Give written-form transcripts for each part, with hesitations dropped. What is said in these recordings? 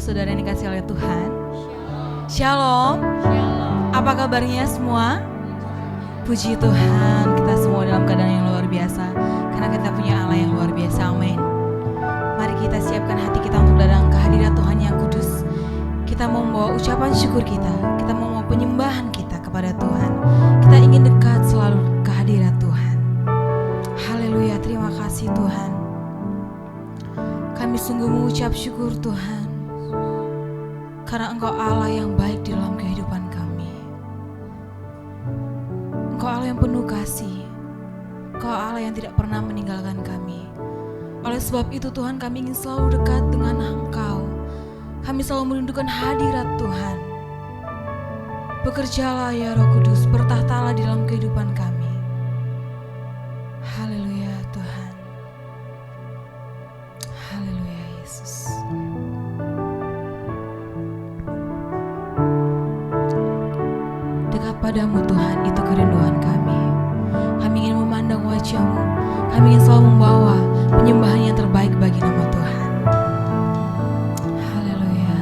saudara yang dikasihi oleh Tuhan. Shalom. Apa kabarnya semua? Puji Tuhan, kita semua dalam keadaan yang luar biasa karena kita punya Allah yang luar biasa. Amin. Mari kita siapkan hati kita untuk datang ke hadirat Tuhan yang kudus. Kita mau membawa ucapan syukur kita mau membawa penyembahan kita kepada Tuhan. Kita ingin dekat selalu ke hadirat Tuhan. Haleluya, terima kasih Tuhan. Kami sungguh mengucap syukur Tuhan, karena Engkau Allah yang baik di dalam kehidupan kami. Engkau Allah yang penuh kasih. Engkau Allah yang tidak pernah meninggalkan kami. Oleh sebab itu Tuhan, kami ingin selalu dekat dengan Engkau. Kami selalu merindukan hadirat Tuhan. Bekerjalah ya Roh Kudus, bertahtalah di dalam kehidupan kami. Haleluya Tuhan. Haleluya Yesus. Dekat padamu Tuhan, itu kerinduan kami. Kami ingin memandang wajah-Mu. Kami ingin selalu membawa penyembahan yang terbaik bagi nama Tuhan. Haleluya.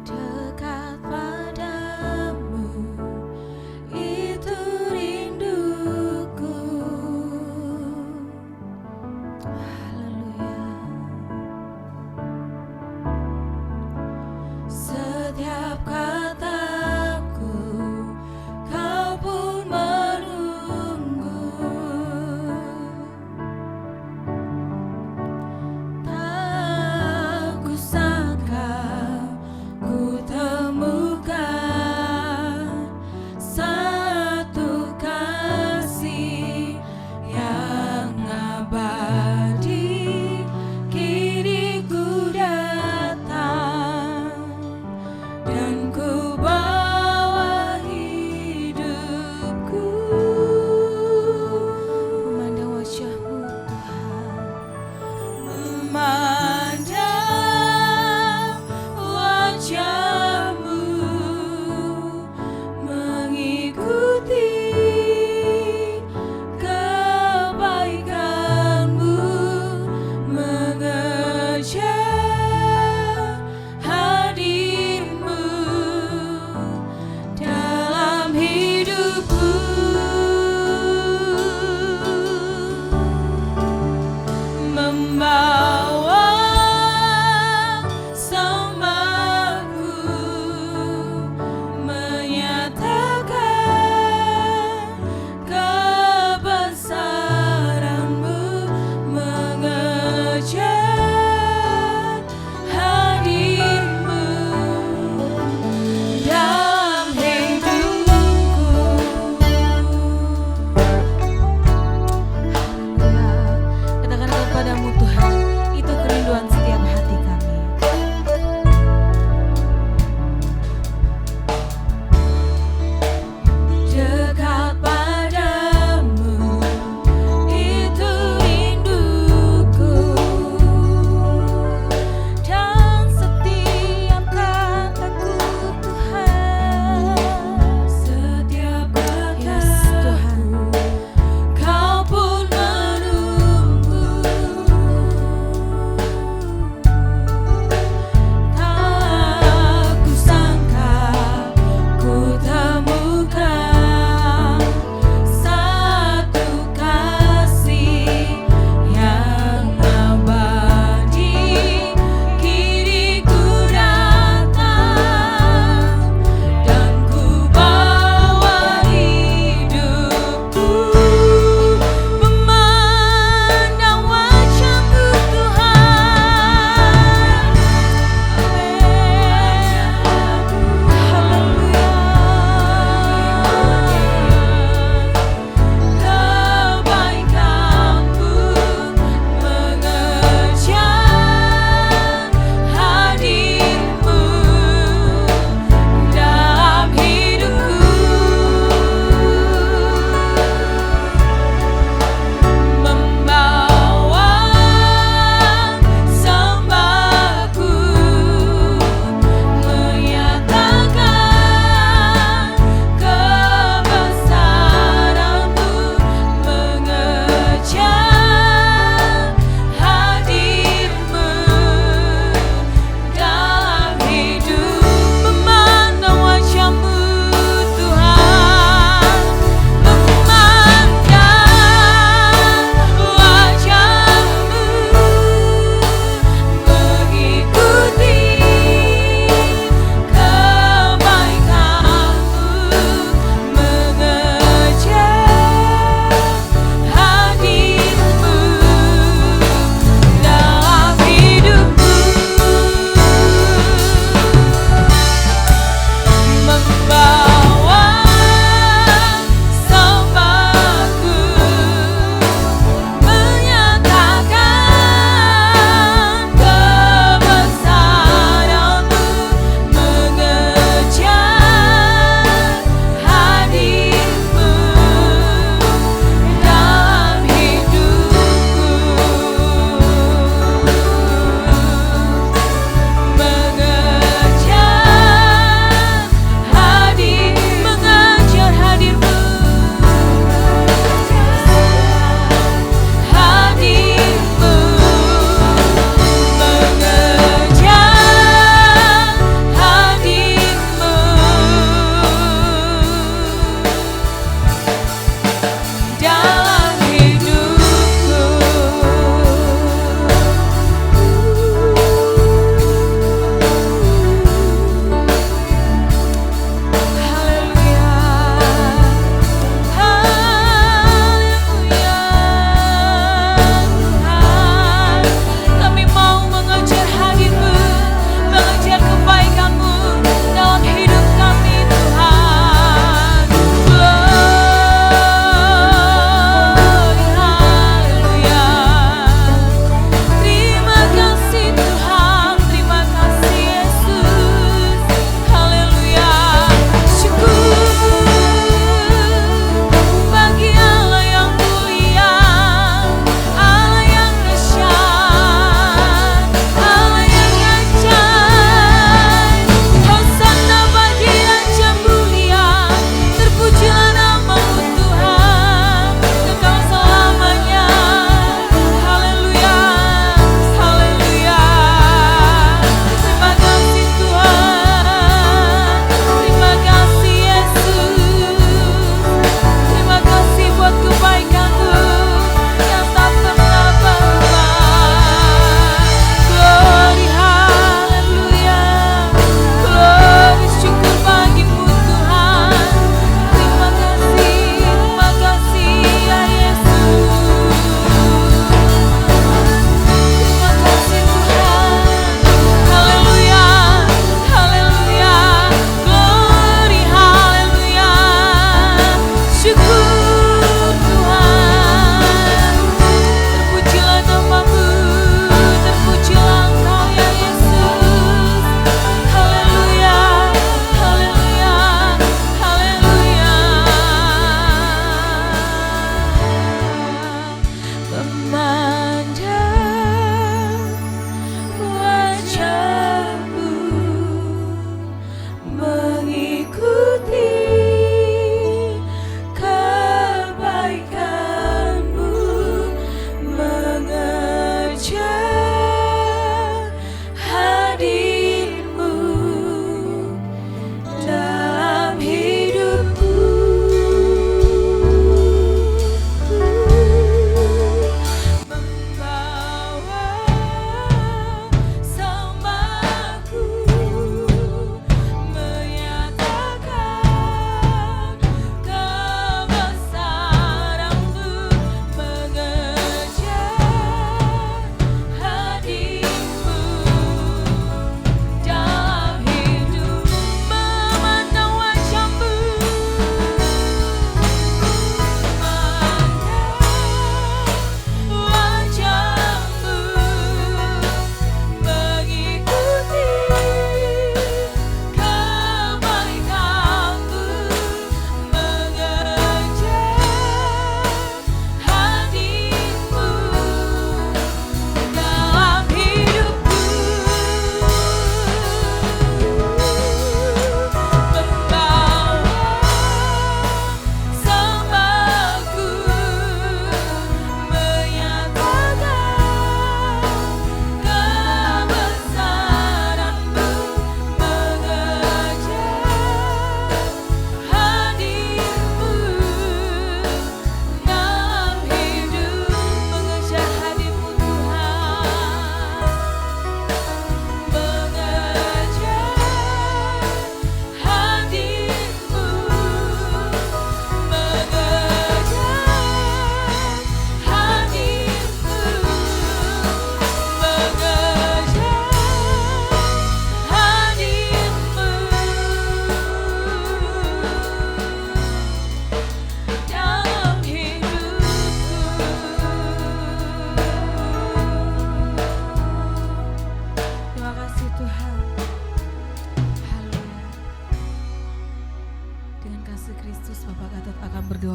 Dekat padamu, itu rinduku. Haleluya. Setiap kataku, Kau pun menunggu.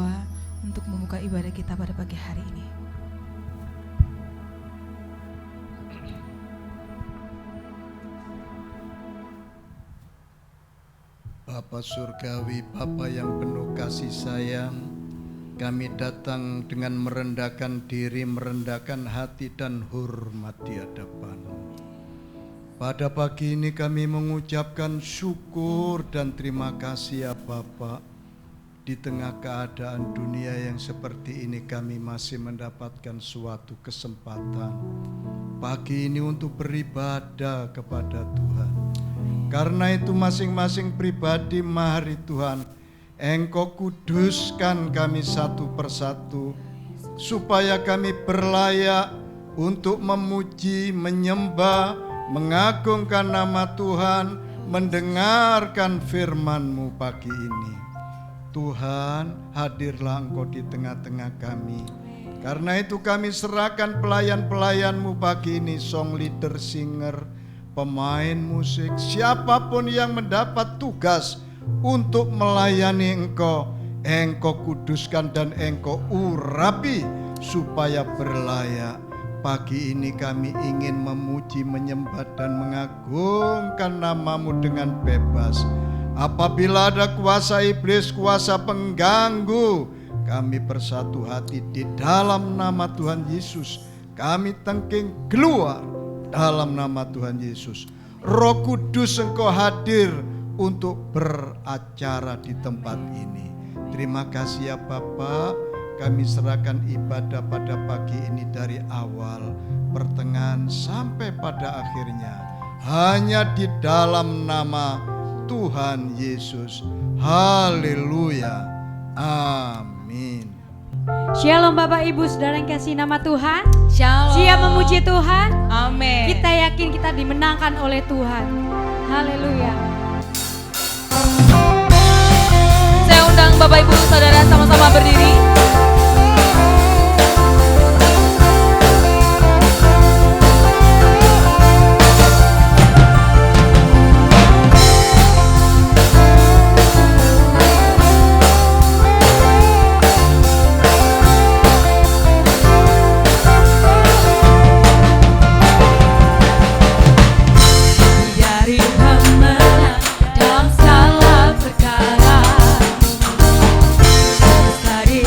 berdoa untuk membuka ibadah kita pada pagi hari ini. Bapa Surgawi, Bapa yang penuh kasih sayang, kami datang dengan merendahkan diri, merendahkan hati dan hormat di hadapan-Mu. Pada pagi ini kami mengucapkan syukur dan terima kasih ya Bapa. Di tengah keadaan dunia yang seperti ini kami masih mendapatkan suatu kesempatan pagi ini untuk beribadah kepada Tuhan. Karena itu masing-masing pribadi mari Tuhan Engkau kuduskan kami satu persatu supaya kami berlayak untuk memuji, menyembah, mengagungkan nama Tuhan, mendengarkan firman-Mu pagi ini. Tuhan, hadirlah Engkau di tengah-tengah kami. Karena itu kami serahkan pelayan-pelayan-Mu pagi ini, song leader, singer, pemain musik, siapapun yang mendapat tugas untuk melayani Engkau, Engkau kuduskan dan Engkau urapi supaya berlayak. Pagi ini kami ingin memuji, menyembah dan mengagungkan nama-Mu dengan bebas. Apabila ada kuasa iblis, kuasa pengganggu, kami bersatu hati di dalam nama Tuhan Yesus. Kami tengking keluar dalam nama Tuhan Yesus. Roh Kudus Engkau hadir untuk beracara di tempat ini. Terima kasih ya Bapa. Kami serahkan ibadah pada pagi ini dari awal, pertengahan sampai pada akhirnya. Hanya di dalam nama Tuhan Yesus. Haleluya. Amin. Shalom Bapak Ibu Saudara yang kasih nama Tuhan. Shalom. Siap memuji Tuhan. Amin. Kita yakin kita dimenangkan oleh Tuhan. Haleluya. Saya undang Bapak Ibu Saudara sama-sama berdiri. Dari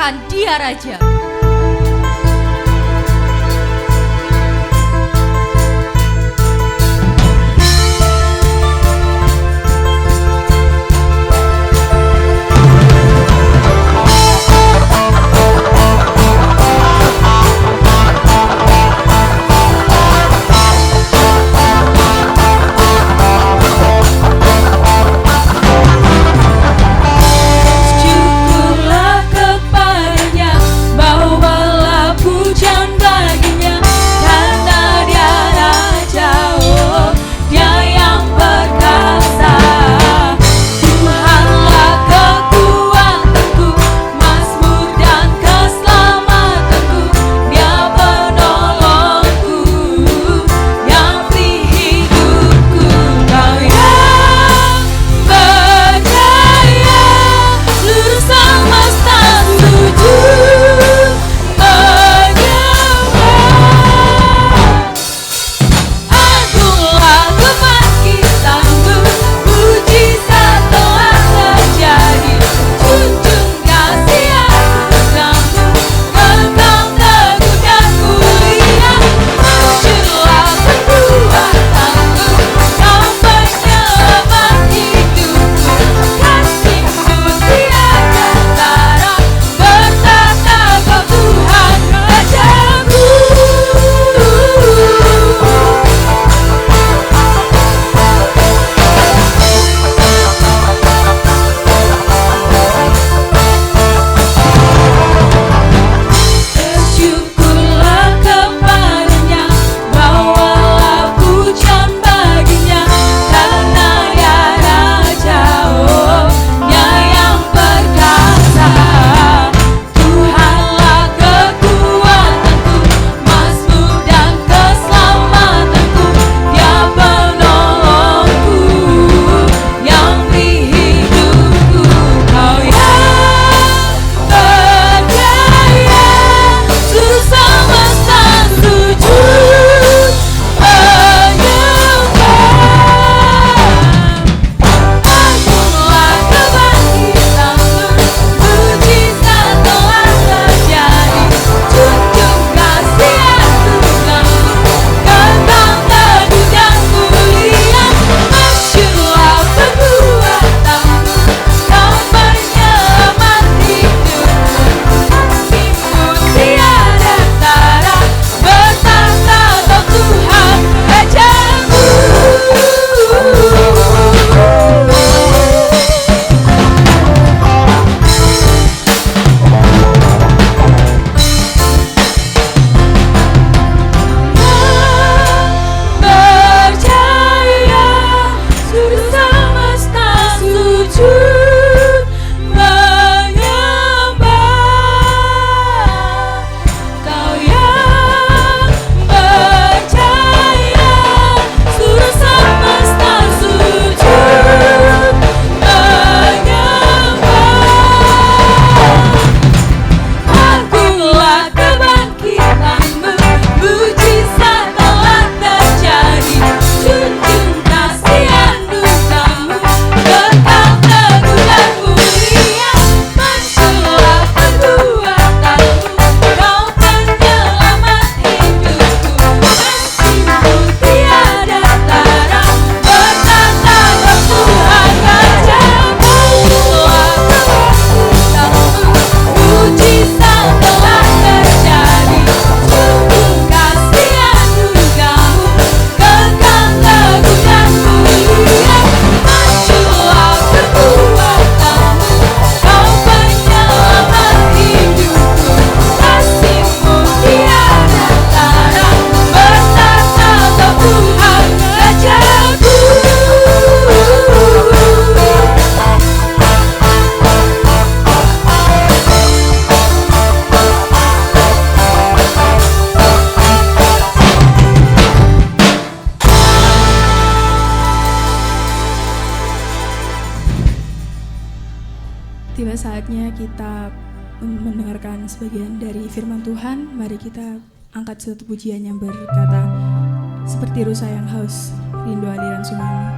katakan dia raja. Syukurlah kepadanya, bawalah pujian baginya, karena dia raja, oh dia yang perkasa. Tuhanlah kekuatanku, mazmur dan keselamatanku, dia penolongku, yang beri hidupku. Kau yang berjaya, seluruh semesta sujud menyembah. Agunglah kebangkitanmu, mujizat telah terjadi. Junjung kasih anugerahmu, kekal teguh dan mulia. Masyurlah kekuatanmu, kau penyelamat hidupku. Kasih-Mu tiada tara, bertata Kau Tuhan Rajaku. Bersyukurlah kepadanya, bawalah pujian baginya, karena dia raja, oh dia yang perkasa. Tuhanlah kekuatanku, mazmur dan keselamatanku, dia penolongku, yang beri hidupku. Kau yang berjaya, seluruh semesta sujud menyembah. Agunglah kebangkitanmu, mujizat telah terjadi. Junjung kasih anugerahmu, kekal teguh dan mulia. Masyurlah kekuatanmu, kau penyelamat hidupku. Kasih-Mu tiada tara, bertata Kau Tuhan Rajaku. Berjaya, seluruh semesta sujud menyembah. Kau yang berjaya, seluruh semesta sujud menyembah. Agunglah kebangkitanmu, mujizat telah terjadi. Junjung kasih anugerahmu, kekal teguh dan mulia. Masyurlah kekuatanmu, kau penyelamat hidupku. Kasih-Mu tiada tara, bertata Kau Tuhan Rajaku. Kebangkitanmu, mujizat telah terjadi. Junjung kasih anugerahmu, kekal teguh dan mulia. Masyurlah kekuatanmu, kau penyelamat hidupku. Kasih-Mu tiada tara, bertata Kau Tuhan Rajaku. Tiba saatnya kita mendengarkan sebagian dari firman Tuhan. Mari kita angkat satu pujian yang berkata, seperti rusa yang haus, rindu aliran sungaimu.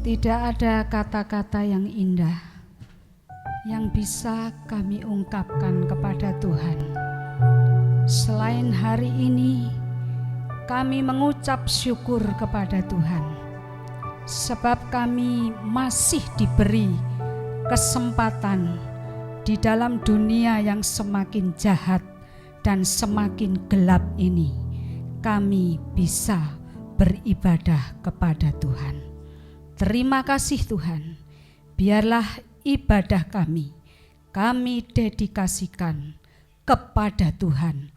Tidak ada kata-kata yang indah yang bisa kami ungkapkan kepada Tuhan. Selain hari ini, kami mengucap syukur kepada Tuhan, sebab kami masih diberi kesempatan di dalam dunia yang semakin jahat dan semakin gelap ini. Kami bisa beribadah kepada Tuhan. Terima kasih Tuhan, biarlah ibadah kami dedikasikan kepada Tuhan,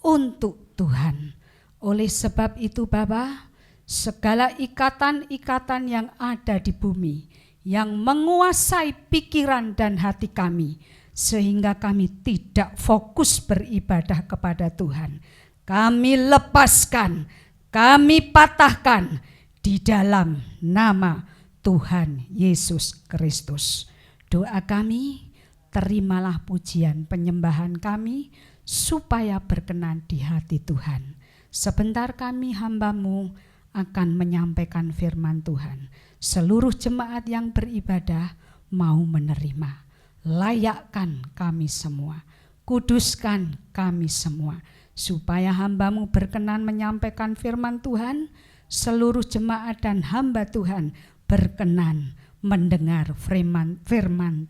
untuk Tuhan. Oleh sebab itu Bapa, segala ikatan-ikatan yang ada di bumi, yang menguasai pikiran dan hati kami, sehingga kami tidak fokus beribadah kepada Tuhan, kami lepaskan, kami patahkan di dalam nama Tuhan Yesus Kristus. Doa kami, terimalah pujian penyembahan kami supaya berkenan di hati Tuhan. Sebentar kami hamba-Mu akan menyampaikan firman Tuhan. Seluruh jemaat yang beribadah mau menerima. Layakkan kami semua, kuduskan kami semua, supaya hamba-Mu berkenan menyampaikan firman Tuhan. Seluruh jemaat dan hamba Tuhan berkenan mendengar firman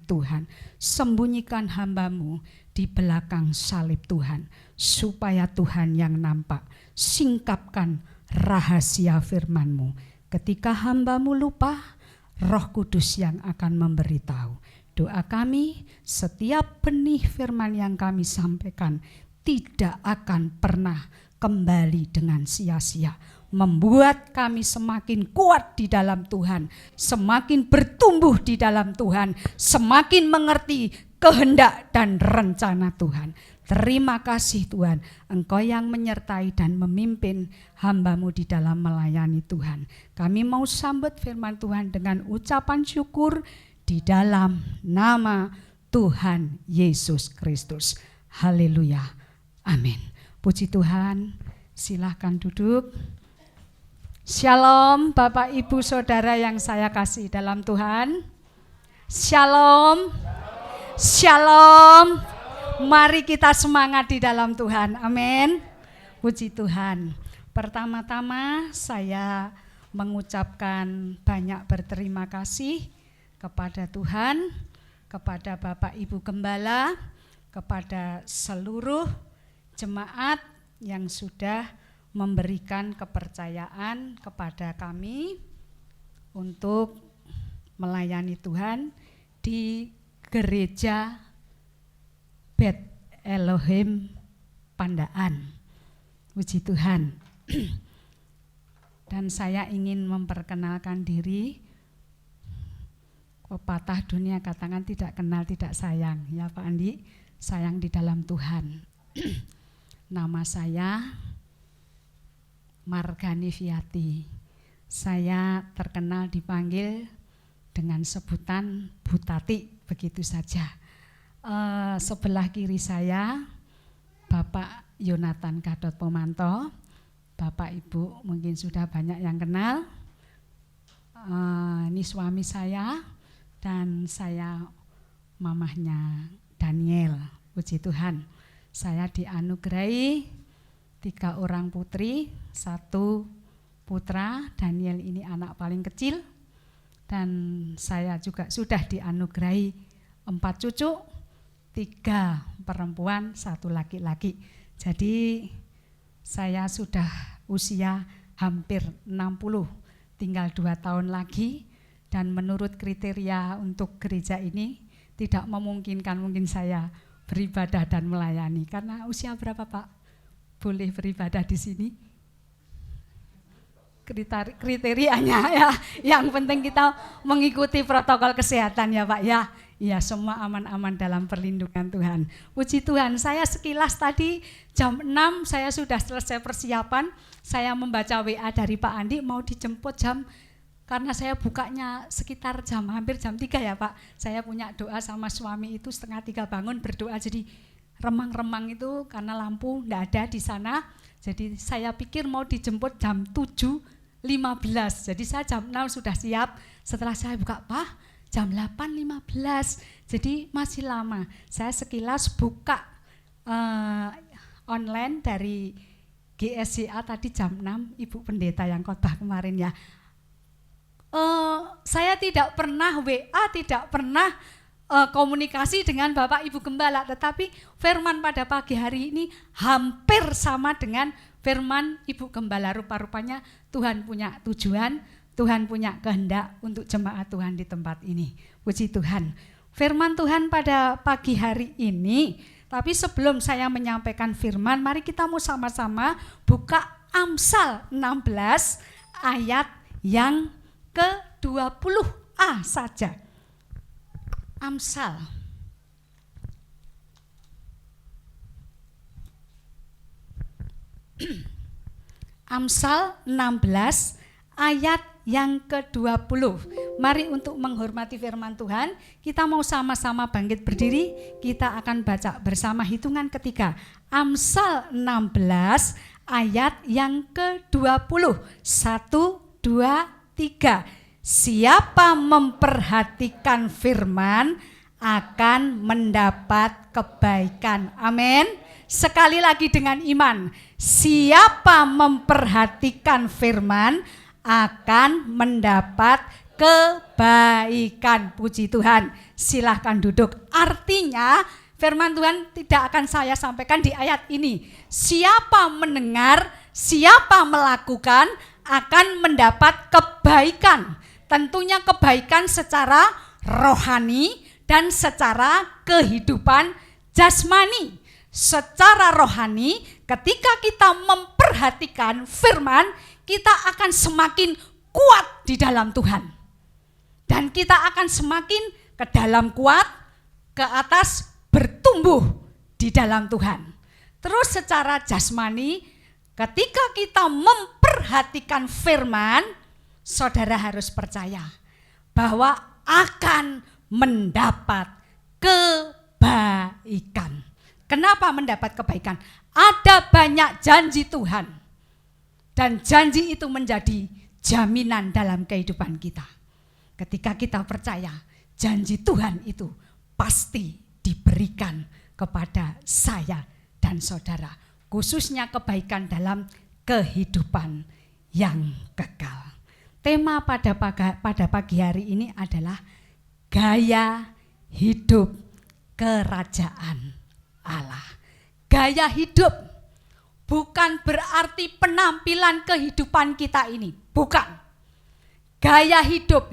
Tuhan. Sembunyikan hamba-Mu di belakang salib Tuhan, supaya Tuhan yang nampak. Singkapkan rahasia firman-Mu. Ketika hamba-Mu lupa, Roh Kudus yang akan memberitahu. Doa kami, setiap benih firman yang kami sampaikan tidak akan pernah kembali dengan sia-sia, membuat kami semakin kuat di dalam Tuhan, semakin bertumbuh di dalam Tuhan, semakin mengerti kehendak dan rencana Tuhan. Terima kasih Tuhan, Engkau yang menyertai dan memimpin hamba-Mu di dalam melayani Tuhan. Kami mau sambut firman Tuhan dengan ucapan syukur di dalam nama Tuhan Yesus Kristus. Haleluya, amin. Puji Tuhan, silahkan duduk. Shalom Bapak Ibu Saudara yang saya kasih dalam Tuhan. Shalom. Shalom. Mari kita semangat di dalam Tuhan. Amin. Puji Tuhan. Pertama-tama saya mengucapkan banyak berterima kasih kepada Tuhan, kepada Bapak Ibu Gembala, kepada seluruh jemaat yang sudah memberikan kepercayaan kepada kami untuk melayani Tuhan di Gereja Bet Elohim Pandaan. Puji Tuhan. Dan saya ingin memperkenalkan diri. Pepatah dunia katakan tidak kenal tidak sayang, ya Pak Andi. Sayang di dalam Tuhan. Nama saya Margani Viati. Saya terkenal dipanggil dengan sebutan Butati, begitu saja. Sebelah kiri saya Bapak Yonatan Gatot Pomanto. Bapak Ibu mungkin sudah banyak yang kenal. Ini suami saya dan saya mamahnya Daniel. Puji Tuhan. Saya dianugerahi 3 orang putri, 1 putra. Daniel ini anak paling kecil. Dan saya juga sudah dianugerahi 4 cucu, 3 perempuan, 1 laki-laki. Jadi saya sudah usia hampir 60, tinggal 2 tahun lagi. Dan menurut kriteria untuk gereja ini tidak memungkinkan mungkin saya beribadah dan melayani. Karena usia berapa Pak boleh beribadah di sini? Kriterianya ya, yang penting kita mengikuti protokol kesehatan ya Pak ya. Ya semua aman-aman dalam perlindungan Tuhan. Puji Tuhan, saya sekilas tadi jam 6 saya sudah selesai persiapan. Saya membaca WA dari Pak Andi mau dijemput karena saya bukanya sekitar hampir jam 3 ya Pak. Saya punya doa sama suami itu 2:30 bangun berdoa, jadi remang-remang itu karena lampu enggak ada di sana. Jadi saya pikir mau dijemput jam 7 8.15. Jadi saya jam 6 sudah siap. Setelah saya buka, Pak, jam 8.15. Jadi masih lama. Saya sekilas buka online dari GSCA tadi jam 6, Ibu Pendeta yang khotbah kemarin ya. Saya tidak pernah WA, tidak pernah komunikasi dengan Bapak Ibu Gembala, tetapi firman pada pagi hari ini hampir sama dengan firman Ibu Gembala. Rupa-rupanya Tuhan punya tujuan, Tuhan punya kehendak untuk jemaat Tuhan di tempat ini. Puji Tuhan. Firman Tuhan pada pagi hari ini, tapi sebelum saya menyampaikan firman, mari kita mau sama-sama buka Amsal 16 ayat yang ke-20a saja. Amsal. Amsal 16 ayat yang ke-20. Mari untuk menghormati firman Tuhan, kita mau sama-sama bangkit berdiri, kita akan baca bersama hitungan ketiga. Amsal 16 ayat yang ke-20. 1, 2, 3. Siapa memperhatikan firman akan mendapat kebaikan. Amin. Sekali lagi dengan iman. Siapa memperhatikan firman akan mendapat kebaikan. Puji Tuhan. Silahkan duduk. Artinya firman Tuhan tidak akan saya sampaikan di ayat ini. Siapa mendengar, siapa melakukan akan mendapat kebaikan. Tentunya kebaikan secara rohani dan secara kehidupan jasmani. Secara rohani, ketika kita memperhatikan firman, kita akan semakin kuat di dalam Tuhan. Dan kita akan semakin ke dalam kuat, ke atas bertumbuh di dalam Tuhan. Terus secara jasmani, ketika kita memperhatikan firman, saudara harus percaya bahwa akan mendapat kebaikan. Kenapa mendapat kebaikan? Ada banyak janji Tuhan. Dan janji itu menjadi jaminan dalam kehidupan kita. Ketika kita percaya, janji Tuhan itu pasti diberikan kepada saya dan saudara. Khususnya kebaikan dalam kehidupan yang kekal. Tema pada pagi hari ini adalah gaya hidup kerajaan Allah. Gaya hidup bukan berarti penampilan kehidupan kita ini, bukan. Gaya hidup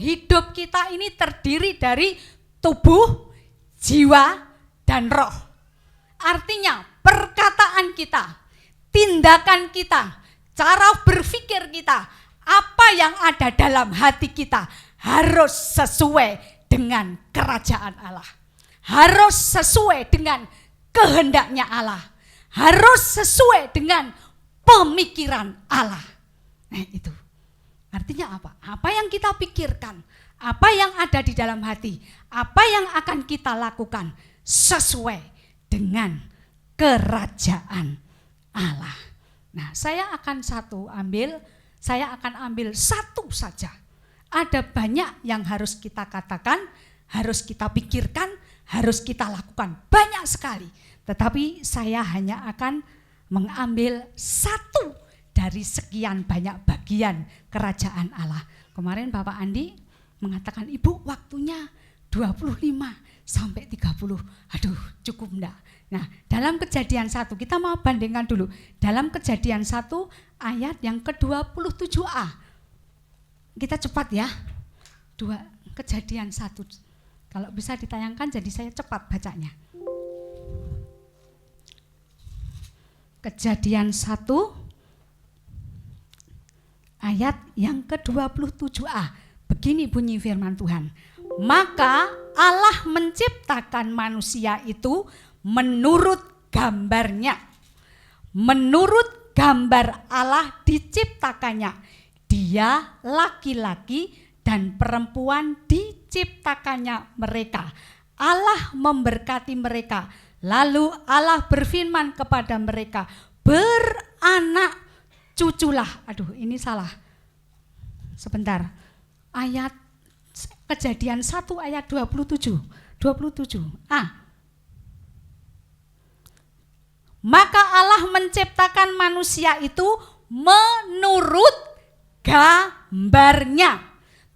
kita ini terdiri dari tubuh, jiwa, dan roh. Artinya perkataan kita, tindakan kita, cara berpikir kita, apa yang ada dalam hati kita harus sesuai dengan kerajaan Allah. Harus sesuai dengan kehendaknya Allah. Harus sesuai dengan pemikiran Allah. Nah itu. Artinya apa? Apa yang kita pikirkan, apa yang ada di dalam hati, apa yang akan kita lakukan sesuai dengan kerajaan Allah. Nah saya akan ambil satu saja. Ada banyak yang harus kita katakan, harus kita pikirkan, harus kita lakukan. Banyak sekali. Tetapi saya hanya akan mengambil satu dari sekian banyak bagian kerajaan Allah. Kemarin Bapak Andi mengatakan, Ibu waktunya 25 sampai 30. Aduh cukup enggak? Nah dalam Kejadian 1, kita mau bandingkan dulu. Dalam Kejadian 1 ayat yang ke-27a. Kita cepat ya. Kejadian 1. Kalau bisa ditayangkan jadi saya cepat bacanya. Kejadian 1 ayat yang ke-27a. Begini bunyi firman Tuhan. Maka Allah menciptakan manusia itu menurut gambarnya. Menurut gambar Allah diciptakannya. Dia laki-laki dan perempuan diciptakannya mereka. Allah memberkati mereka. Lalu Allah berfirman kepada mereka, beranak cuculah. Aduh ini salah. sebentar. Ayat Kejadian 1 ayat 27. Maka Allah menciptakan manusia itu menurut gambarnya.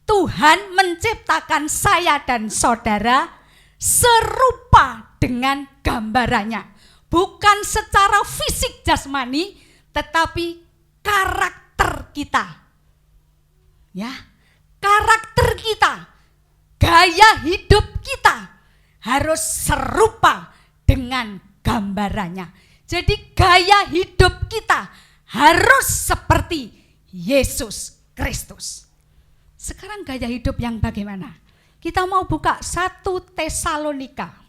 Tuhan menciptakan saya dan saudara serupa dengan gambarannya. Bukan secara fisik jasmani, tetapi karakter kita. Ya, karakter kita, gaya hidup kita harus serupa dengan gambarannya. Jadi gaya hidup kita harus seperti Yesus Kristus. Sekarang gaya hidup yang bagaimana? Kita mau buka 1 Tesalonika.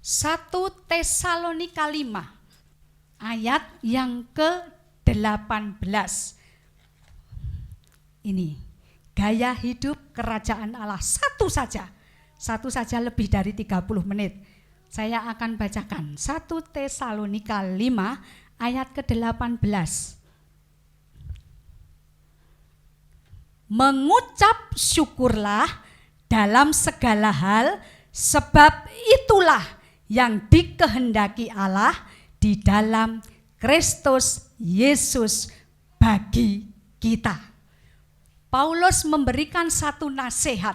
1 Tesalonika 5 ayat yang ke-18. Ini gaya hidup kerajaan Allah, satu saja lebih dari 30 menit. Saya akan bacakan 1 Tesalonika 5 ayat ke-18. Mengucap syukurlah dalam segala hal, sebab itulah yang dikehendaki Allah di dalam Kristus Yesus bagi kita. Paulus memberikan satu nasihat,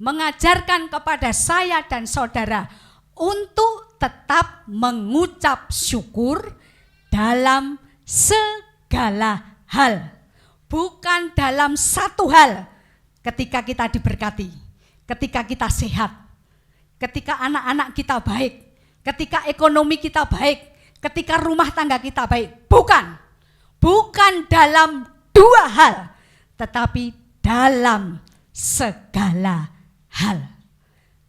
mengajarkan kepada saya dan saudara untuk tetap mengucap syukur dalam segala hal. Bukan dalam satu hal. Ketika kita diberkati, ketika kita sehat, ketika anak-anak kita baik, ketika ekonomi kita baik, ketika rumah tangga kita baik. Bukan dalam dua hal, tetapi dalam segala hal.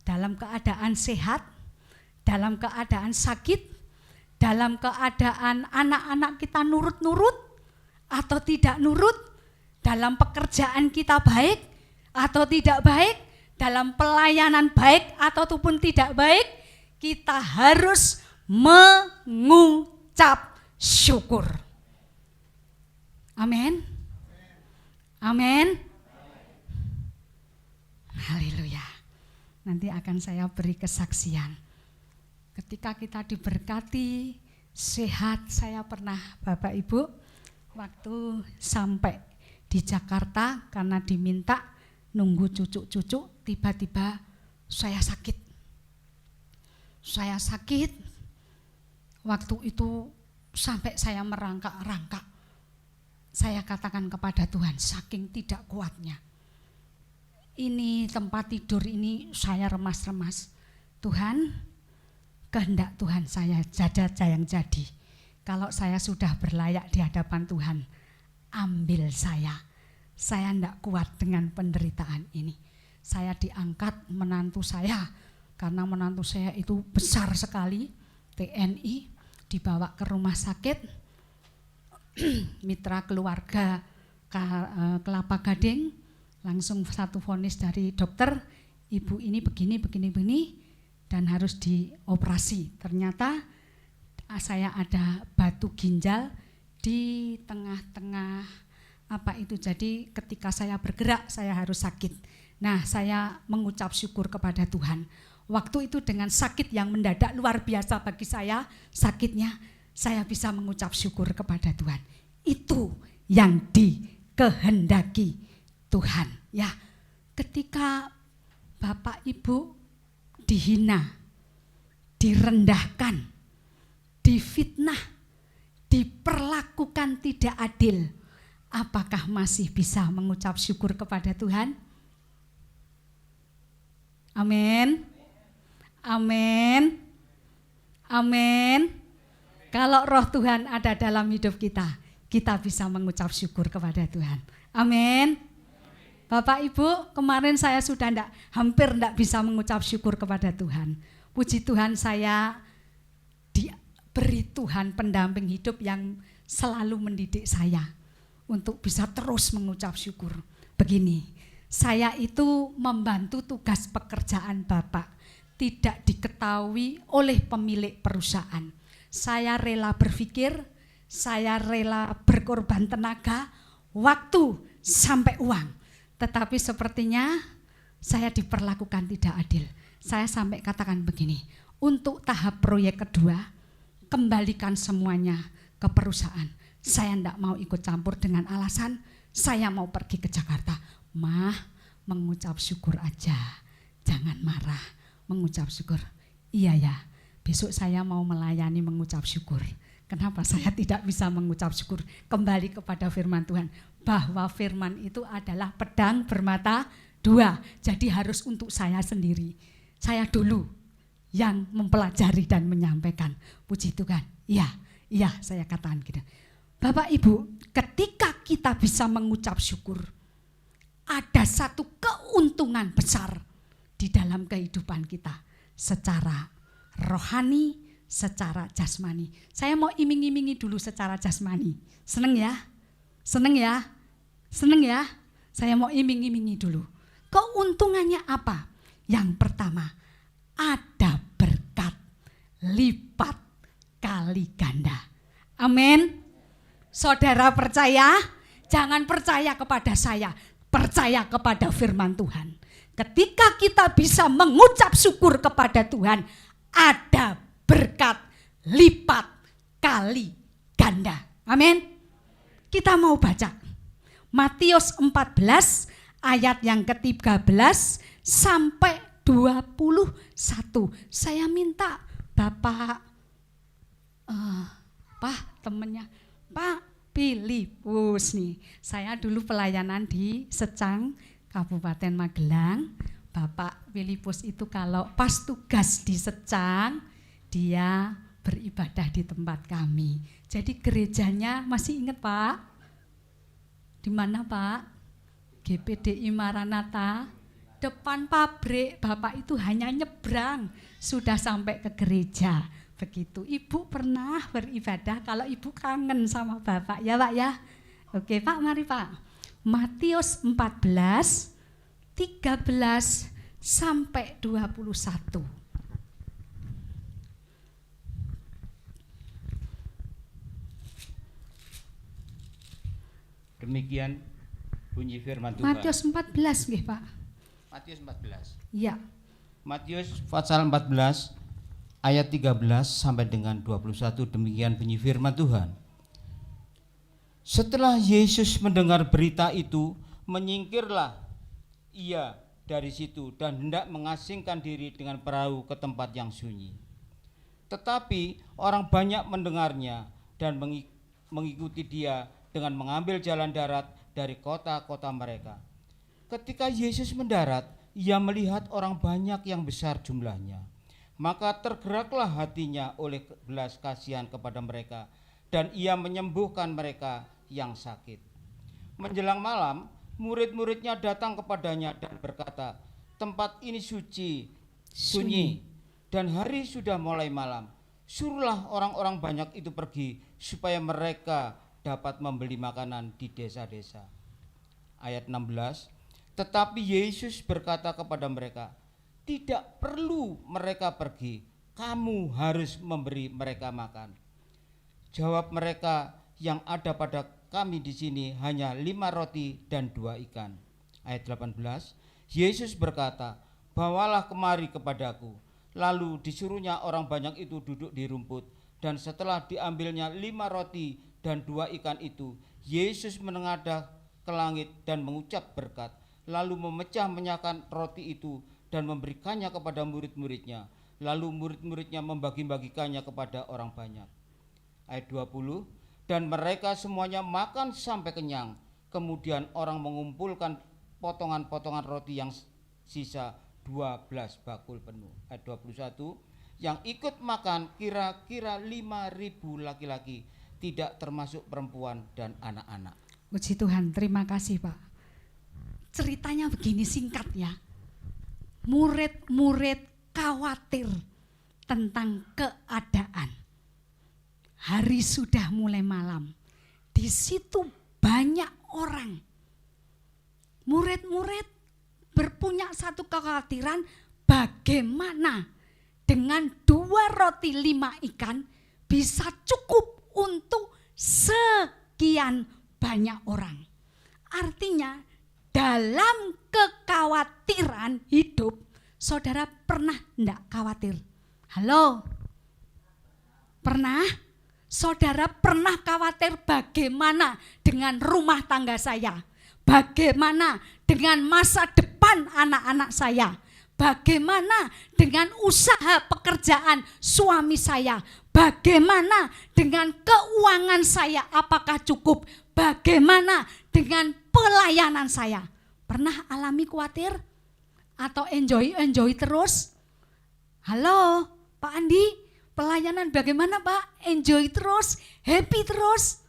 Dalam keadaan sehat, dalam keadaan sakit, dalam keadaan anak-anak kita nurut-nurut atau tidak nurut, dalam pekerjaan kita baik atau tidak baik, dalam pelayanan baik ataupun tidak baik, kita harus mengucap syukur. Amin. Amin. Haleluya. Nanti akan saya beri kesaksian. Ketika kita diberkati, sehat, saya pernah Bapak Ibu waktu sampai di Jakarta karena diminta nunggu cucu-cucu, tiba-tiba saya sakit. Waktu itu sampai saya merangkak-rangkak. Saya katakan kepada Tuhan, saking tidak kuatnya. Ini tempat tidur ini saya remas-remas. Tuhan, kehendak Tuhan saya yang jadi. Kalau saya sudah berlayak di hadapan Tuhan, ambil saya. Saya tidak kuat dengan penderitaan ini. Saya diangkat menantu saya, karena menantu saya itu besar sekali, TNI, dibawa ke rumah sakit, mitra keluarga Kelapa Gading, langsung satu vonis dari dokter, ibu ini begini, dan harus dioperasi. Ternyata saya ada batu ginjal di tengah-tengah jadi ketika saya bergerak saya harus sakit. Nah, saya mengucap syukur kepada Tuhan. Waktu itu dengan sakit yang mendadak luar biasa bagi saya, sakitnya saya bisa mengucap syukur kepada Tuhan. Itu yang dikehendaki Tuhan. Ya, ketika Bapak Ibu dihina, direndahkan, difitnah, diperlakukan tidak adil, apakah masih bisa mengucap syukur kepada Tuhan? Amin. Amin. Amin. Kalau roh Tuhan ada dalam hidup kita, kita bisa mengucap syukur kepada Tuhan. Amin. Bapak Ibu, kemarin saya sudah hampir tidak bisa mengucap syukur kepada Tuhan. Puji Tuhan, saya diberi Tuhan pendamping hidup yang selalu mendidik saya untuk bisa terus mengucap syukur. Begini, saya itu membantu tugas pekerjaan Bapak, tidak diketahui oleh pemilik perusahaan. saya rela berpikir, saya rela berkorban tenaga, waktu, sampai uang. Tetapi sepertinya saya diperlakukan tidak adil. Saya sampai katakan begini, untuk tahap proyek kedua, kembalikan semuanya ke perusahaan. Saya tidak mau ikut campur dengan alasan saya mau pergi ke Jakarta. Mah, mengucap syukur aja, jangan marah, mengucap syukur. Iya ya, besok saya mau melayani mengucap syukur. Kenapa saya tidak bisa mengucap syukur? Kembali kepada firman Tuhan, bahwa firman itu adalah pedang bermata dua. Jadi harus untuk saya sendiri. Saya dulu yang mempelajari dan menyampaikan. Puji Tuhan. Iya, saya katakan gitu. Bapak Ibu, ketika kita bisa mengucap syukur, ada satu keuntungan besar di dalam kehidupan kita secara rohani, secara jasmani. Saya mau iming-imingi dulu secara jasmani. Seneng ya? Seneng ya? Seneng ya? Saya mau iming-imingi dulu. Keuntungannya apa? Yang pertama, ada berkat lipat kali ganda. Amin. Saudara percaya? Jangan percaya kepada saya, percaya kepada firman Tuhan. Ketika kita bisa mengucap syukur kepada Tuhan, ada berkat lipat kali ganda. Amin. Kita mau baca Matius 14 ayat yang ke-13 sampai 21. Saya minta Bapak temennya Pak Filipus nih. Saya dulu pelayanan di Secang, Kabupaten Magelang. Bapak Filipus itu kalau pas tugas di Secang, dia beribadah di tempat kami. Jadi gerejanya masih ingat Pak? Di mana Pak? GPDI Maranatha, depan pabrik. Bapak itu hanya nyebrang, sudah sampai ke gereja. Begitu. Ibu pernah beribadah kalau ibu kangen sama Bapak ya Pak ya. Oke Pak, mari Pak. Matius 14 13 sampai 21. Demikian bunyi firman Tuhan. Matius 14 nggih Pak. Matius 14. Iya. Matius pasal 14 ayat 13 sampai dengan 21, demikian bunyi firman Tuhan. Setelah Yesus mendengar berita itu, menyingkirlah ia dari situ dan hendak mengasingkan diri dengan perahu ke tempat yang sunyi. Tetapi orang banyak mendengarnya dan mengikuti dia dengan mengambil jalan darat dari kota-kota mereka. Ketika Yesus mendarat, ia melihat orang banyak yang besar jumlahnya. Maka tergeraklah hatinya oleh belas kasihan kepada mereka, dan ia menyembuhkan mereka yang sakit. Menjelang malam, murid-muridnya datang kepadanya dan berkata, tempat ini sunyi, dan hari sudah mulai malam. Suruhlah orang-orang banyak itu pergi, supaya mereka dapat membeli makanan di desa-desa. Ayat 16, tetapi Yesus berkata kepada mereka, tidak perlu mereka pergi, kamu harus memberi mereka makan. Jawab mereka, yang ada pada kami di sini hanya 5 roti dan 2 ikan. Ayat 18, Yesus berkata, bawalah kemari kepadaku. Lalu disuruhnya orang banyak itu duduk di rumput, dan setelah diambilnya 5 roti dan 2 ikan itu, Yesus menengadah ke langit dan mengucap berkat, lalu memecah-mecahkan roti itu dan memberikannya kepada murid-muridnya. Lalu murid-muridnya membagi-bagikannya kepada orang banyak. Ayat 20, dan mereka semuanya makan sampai kenyang. Kemudian orang mengumpulkan potongan-potongan roti yang sisa 12 bakul penuh. Ayat 21, yang ikut makan kira-kira 5.000 laki-laki, tidak termasuk perempuan dan anak-anak. Puji Tuhan, terima kasih Pak. Ceritanya begini singkat ya. Murid-murid khawatir tentang keadaan. Hari sudah mulai malam. Di situ banyak orang. Murid-murid berpunya satu kekhawatiran, bagaimana dengan 2 roti 5 ikan bisa cukup untuk sekian banyak orang. Artinya dalam kekhawatiran hidup, saudara pernah enggak khawatir? Halo? Pernah? Saudara pernah khawatir bagaimana dengan rumah tangga saya? Bagaimana dengan masa depan anak-anak saya? Bagaimana dengan usaha pekerjaan suami saya? Bagaimana dengan keuangan saya? Apakah cukup? Bagaimana dengan pelayanan saya? Pernah alami khawatir? Atau enjoy terus? Halo Pak Andi, pelayanan bagaimana Pak? Enjoy terus? Happy terus?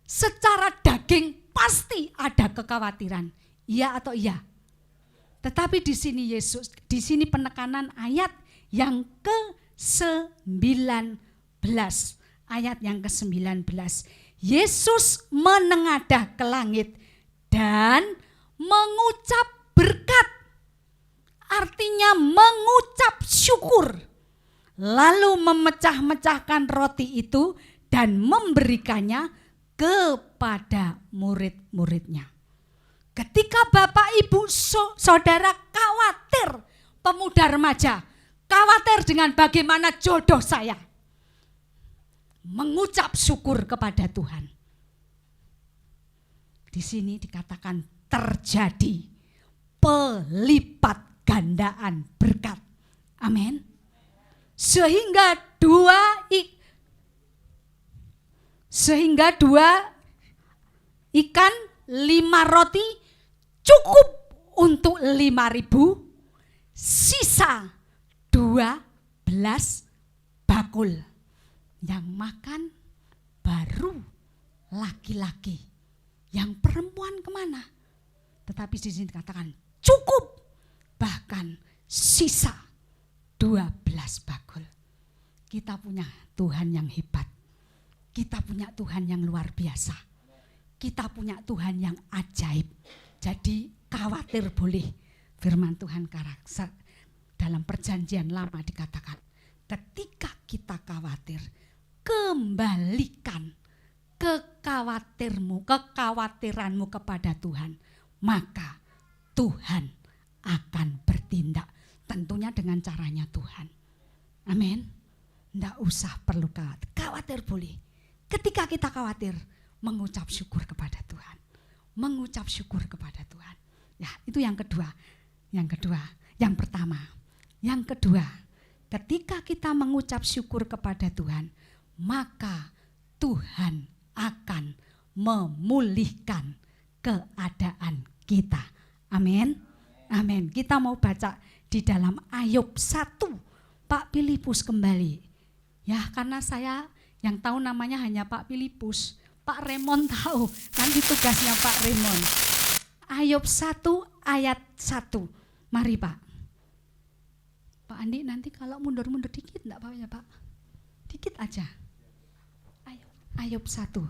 Secara daging pasti ada kekhawatiran. Iya atau iya? Tetapi di sini Yesus, di sini penekanan ayat yang ke-19. Ayat yang ke-19. Yesus menengadah ke langit dan mengucap berkat. Artinya mengucap syukur. Lalu memecah-mecahkan roti itu dan memberikannya kepada murid-muridnya. Ketika Bapak Ibu Saudara khawatir, pemuda remaja khawatir dengan bagaimana jodoh saya, mengucap syukur kepada Tuhan. Di sini dikatakan terjadi pelipat gandaan berkat. Amin. Sehingga dua ikan 5 roti cukup untuk 5.000, sisa 12 bakul. Yang makan baru laki-laki, yang perempuan kemana? Tetapi di sini dikatakan cukup, bahkan sisa 12 bakul. Kita punya Tuhan yang hebat. Kita punya Tuhan yang luar biasa. Kita punya Tuhan yang ajaib. Jadi khawatir boleh. Firman Tuhan karakter dalam perjanjian lama dikatakan, ketika kita khawatir, kembalikan kekhawatiranmu kepada Tuhan, maka Tuhan akan bertindak. Tentunya dengan caranya Tuhan. Amin. Tidak usah perlu khawatir. Khawatir boleh. Ketika kita khawatir, mengucap syukur kepada Tuhan. Mengucap syukur kepada Tuhan. Ya, itu yang kedua. Yang pertama. Yang kedua, ketika kita mengucap syukur kepada Tuhan, maka Tuhan akan memulihkan keadaan kita. Amin. Amin. Kita mau baca di dalam Ayub 1. Pak Filipus kembali. Ya, karena saya yang tahu namanya hanya Pak Filipus. Pak Raymond tahu, nanti tugasnya Pak Raymond. Ayub 1 ayat 1. Mari Pak. Pak Andi nanti kalau mundur-mundur dikit enggak apa ya Pak? Dikit aja. Ayub 1.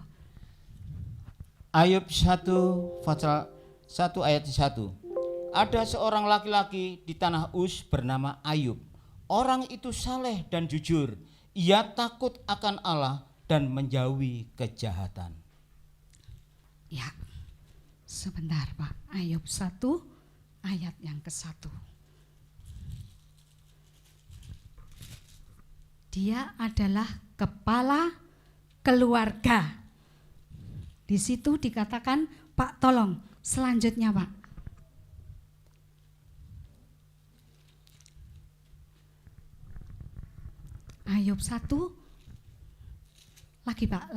Ayub 1 pasal 1 ayat 1. Ada seorang laki-laki di tanah Uz bernama Ayub. Orang itu saleh dan jujur. Ia takut akan Allah dan menjauhi kejahatan. Ya, sebentar Pak. Ayub 1 ayat yang ke-1. Dia adalah kepala keluarga. Di situ dikatakan, Pak tolong selanjutnya Pak. Ayub 1 lagi Pak.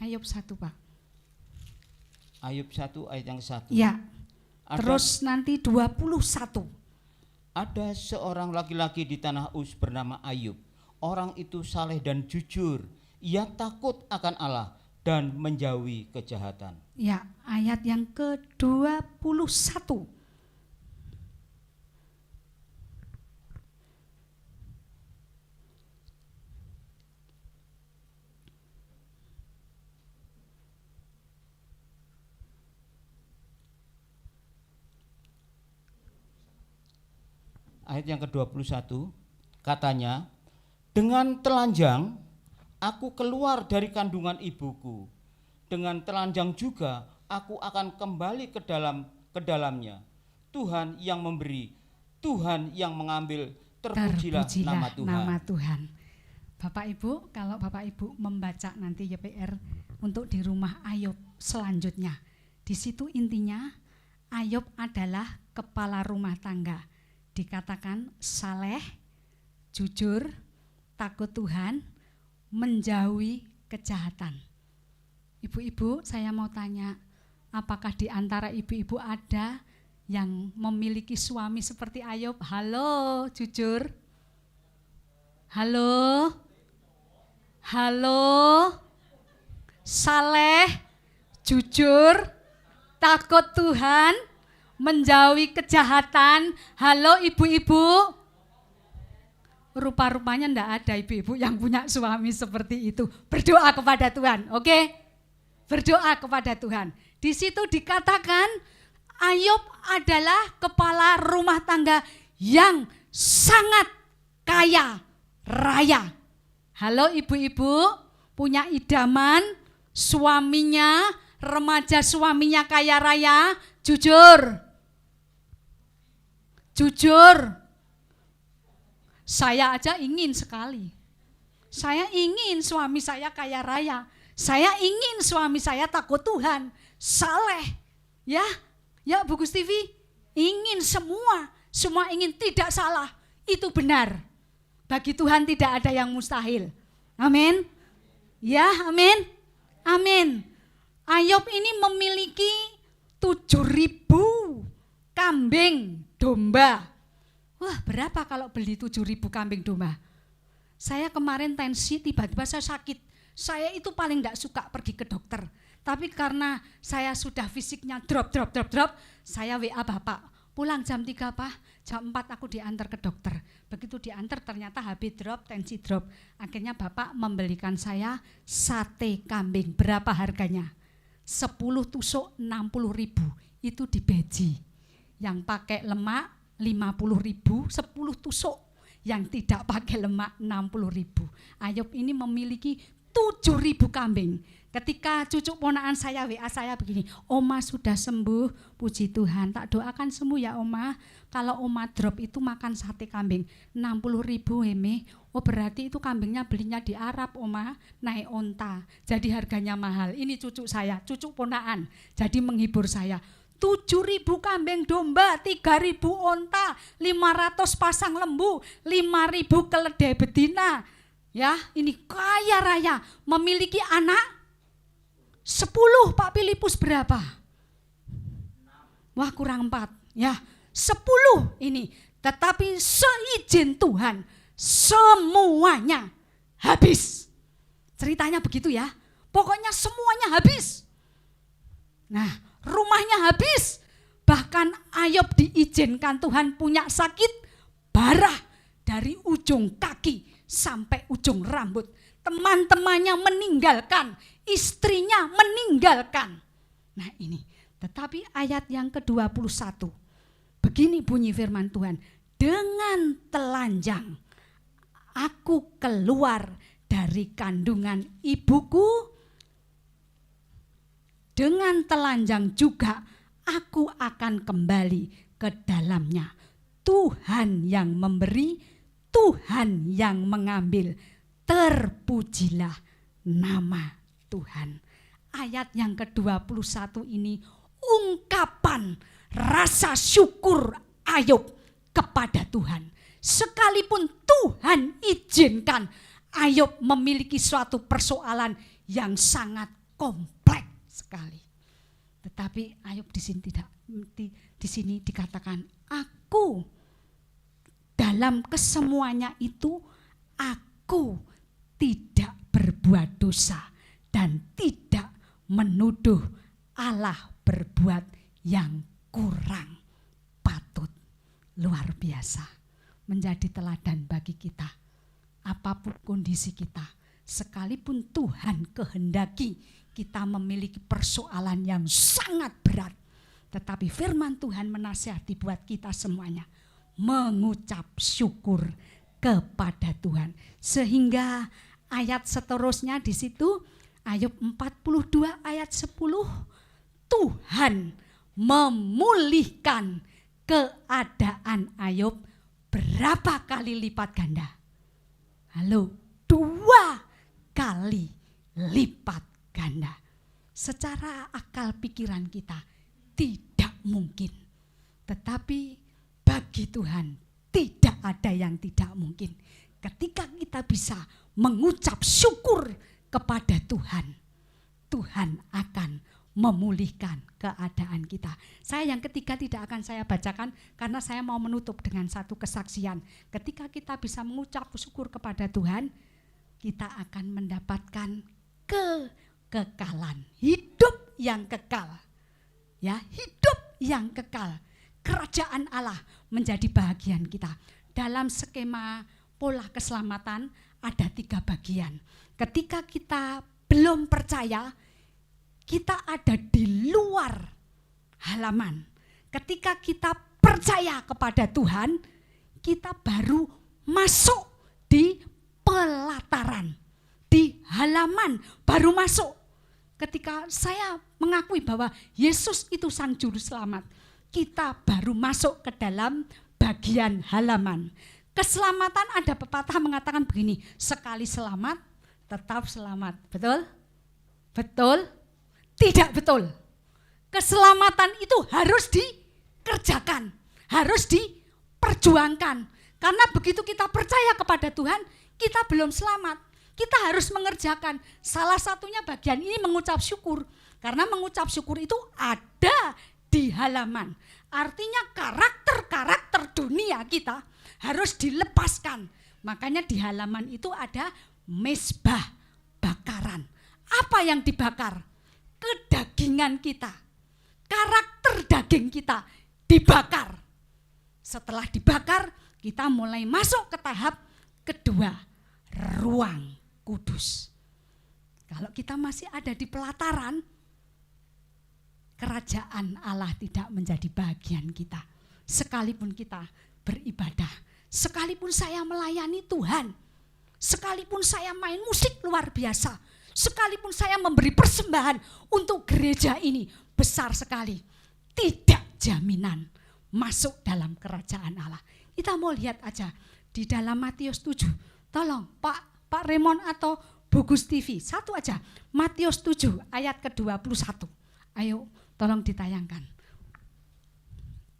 Ayub 1 Pak. Ayub 1 ayat yang 1. Ya. Terus nanti 21. Ada seorang laki-laki di tanah Uz bernama Ayub. Orang itu saleh dan jujur. Ia takut akan Allah dan menjauhi kejahatan. Ya, ayat yang ke-21. Ayat yang ke-21 katanya, dengan telanjang aku keluar dari kandungan ibuku. Dengan telanjang juga aku akan kembali ke dalamnya. Tuhan yang memberi, Tuhan yang mengambil, terpujilah nama Tuhan. Bapak Ibu, kalau Bapak Ibu membaca nanti YPR untuk di rumah Ayub selanjutnya, di situ intinya Ayub adalah kepala rumah tangga. Dikatakan saleh, jujur, takut Tuhan, menjauhi kejahatan. Ibu-ibu, saya mau tanya, apakah di antara ibu-ibu ada yang memiliki suami seperti Ayub? Halo, jujur. Halo. Halo. Saleh, jujur, takut Tuhan, menjauhi kejahatan. Halo ibu-ibu. Rupa-rupanya enggak ada ibu-ibu yang punya suami seperti itu. Berdoa kepada Tuhan, oke? Berdoa kepada Tuhan. Di situ dikatakan Ayub adalah kepala rumah tangga yang sangat kaya raya. Halo ibu-ibu, punya idaman suaminya, remaja suaminya kaya raya, jujur. Jujur. Saya aja ingin sekali. Saya ingin suami saya kaya raya. Saya ingin suami saya takut Tuhan, saleh. Ya, ya Bu Gustivi, ingin semua ingin tidak salah. Itu benar. Bagi Tuhan tidak ada yang mustahil. Amin. Ya, amin. Amin. Ayub ini memiliki 7.000 kambing domba. Wah, berapa kalau beli 7.000 kambing domba? Saya kemarin tensi, tiba-tiba saya sakit. Saya itu paling tidak suka pergi ke dokter. Tapi karena saya sudah fisiknya drop, saya WA Bapak. Pulang jam 3 Pak, jam 4 aku diantar ke dokter. Begitu diantar ternyata HB drop, tensi drop. Akhirnya Bapak membelikan saya sate kambing. Berapa harganya? 10 tusuk 60.000. Itu di Beji. Yang pakai lemak 50.000, 10 tusuk. Yang tidak pakai lemak 60.000. Ayub ini memiliki 7.000 kambing. Ketika cucu ponakan saya WA saya begini, Oma sudah sembuh, puji Tuhan, tak doakan sembuh ya Oma. Kalau Oma drop itu makan sate kambing 60.000 Heme. Oh berarti itu kambingnya belinya di Arab Oma, naik onta, jadi harganya mahal. Ini cucu saya, cucu ponakan, jadi menghibur saya. 7.000 kambing domba, 3.000 onta, 500 pasang lembu, 5.000 keledai betina. Ya, ini kaya raya, memiliki anak 10. Pak Filipus berapa? Wah, kurang 4. Ya, 10 ini. Tetapi seizin Tuhan, semuanya habis. Ceritanya begitu ya. Pokoknya semuanya habis. Nah, rumahnya habis. Bahkan Ayub diizinkan Tuhan punya sakit parah dari ujung kaki sampai ujung rambut. Teman-temannya meninggalkan, istrinya meninggalkan. Nah ini, tetapi ayat yang ke-21. Begini bunyi firman Tuhan. Dengan telanjang aku keluar dari kandungan ibuku. Dengan telanjang juga aku akan kembali ke dalamnya. Tuhan yang memberi, Tuhan yang mengambil, terpujilah nama Tuhan. Ayat yang ke-21 ini ungkapan rasa syukur Ayub kepada Tuhan. Sekalipun Tuhan izinkan Ayub memiliki suatu persoalan yang sangat kompleks sekali. Tetapi Ayub di sini dikatakan aku dalam kesemuanya itu aku tidak berbuat dosa dan tidak menuduh Allah berbuat yang kurang patut. Luar biasa, menjadi teladan bagi kita. Apapun kondisi kita, sekalipun Tuhan kehendaki kita memiliki persoalan yang sangat berat, tetapi firman Tuhan menasihati buat kita semuanya mengucap syukur kepada Tuhan, sehingga ayat seterusnya di situ, Ayub 42 ayat 10, Tuhan memulihkan keadaan Ayub berapa kali lipat ganda? Halo, 2 kali lipat ganda. Secara akal pikiran kita tidak mungkin. Tetapi bagi Tuhan tidak ada yang tidak mungkin. Ketika kita bisa mengucap syukur kepada Tuhan, Tuhan akan memulihkan keadaan kita. Saya yang ketiga tidak akan saya bacakan karena saya mau menutup dengan satu kesaksian. Ketika kita bisa mengucap syukur kepada Tuhan, kita akan mendapatkan kekekalan, hidup yang kekal. Ya, hidup yang kekal. Kerajaan Allah menjadi bagian kita. Dalam skema pola keselamatan ada 3 bagian. Ketika kita belum percaya, kita ada di luar halaman. Ketika kita percaya kepada Tuhan, kita baru masuk di pelataran, di halaman, baru masuk. Ketika saya mengakui bahwa Yesus itu Sang Juru Selamat, kita baru masuk ke dalam bagian halaman. Keselamatan, ada pepatah mengatakan begini, sekali selamat, tetap selamat. Betul? Betul? Tidak betul. Keselamatan itu harus dikerjakan, harus diperjuangkan. Karena begitu kita percaya kepada Tuhan, kita belum selamat. Kita harus mengerjakan. Salah satunya bagian ini mengucap syukur. Karena mengucap syukur itu ada di halaman. Artinya karakter-karakter dunia kita harus dilepaskan. Makanya di halaman itu ada mezbah bakaran. Apa yang dibakar? Kedagingan kita. Karakter daging kita dibakar. Setelah dibakar, kita mulai masuk ke tahap kedua, ruang kudus. Kalau kita masih ada di pelataran, kerajaan Allah tidak menjadi bagian kita. Sekalipun kita beribadah, sekalipun saya melayani Tuhan, sekalipun saya main musik luar biasa, sekalipun saya memberi persembahan untuk gereja ini besar sekali, tidak jaminan masuk dalam kerajaan Allah. Kita mau lihat aja di dalam Matius 7. Tolong Pak Raymond atau Bugus TV, satu aja. Matius 7 ayat ke-21. Ayo tolong ditayangkan.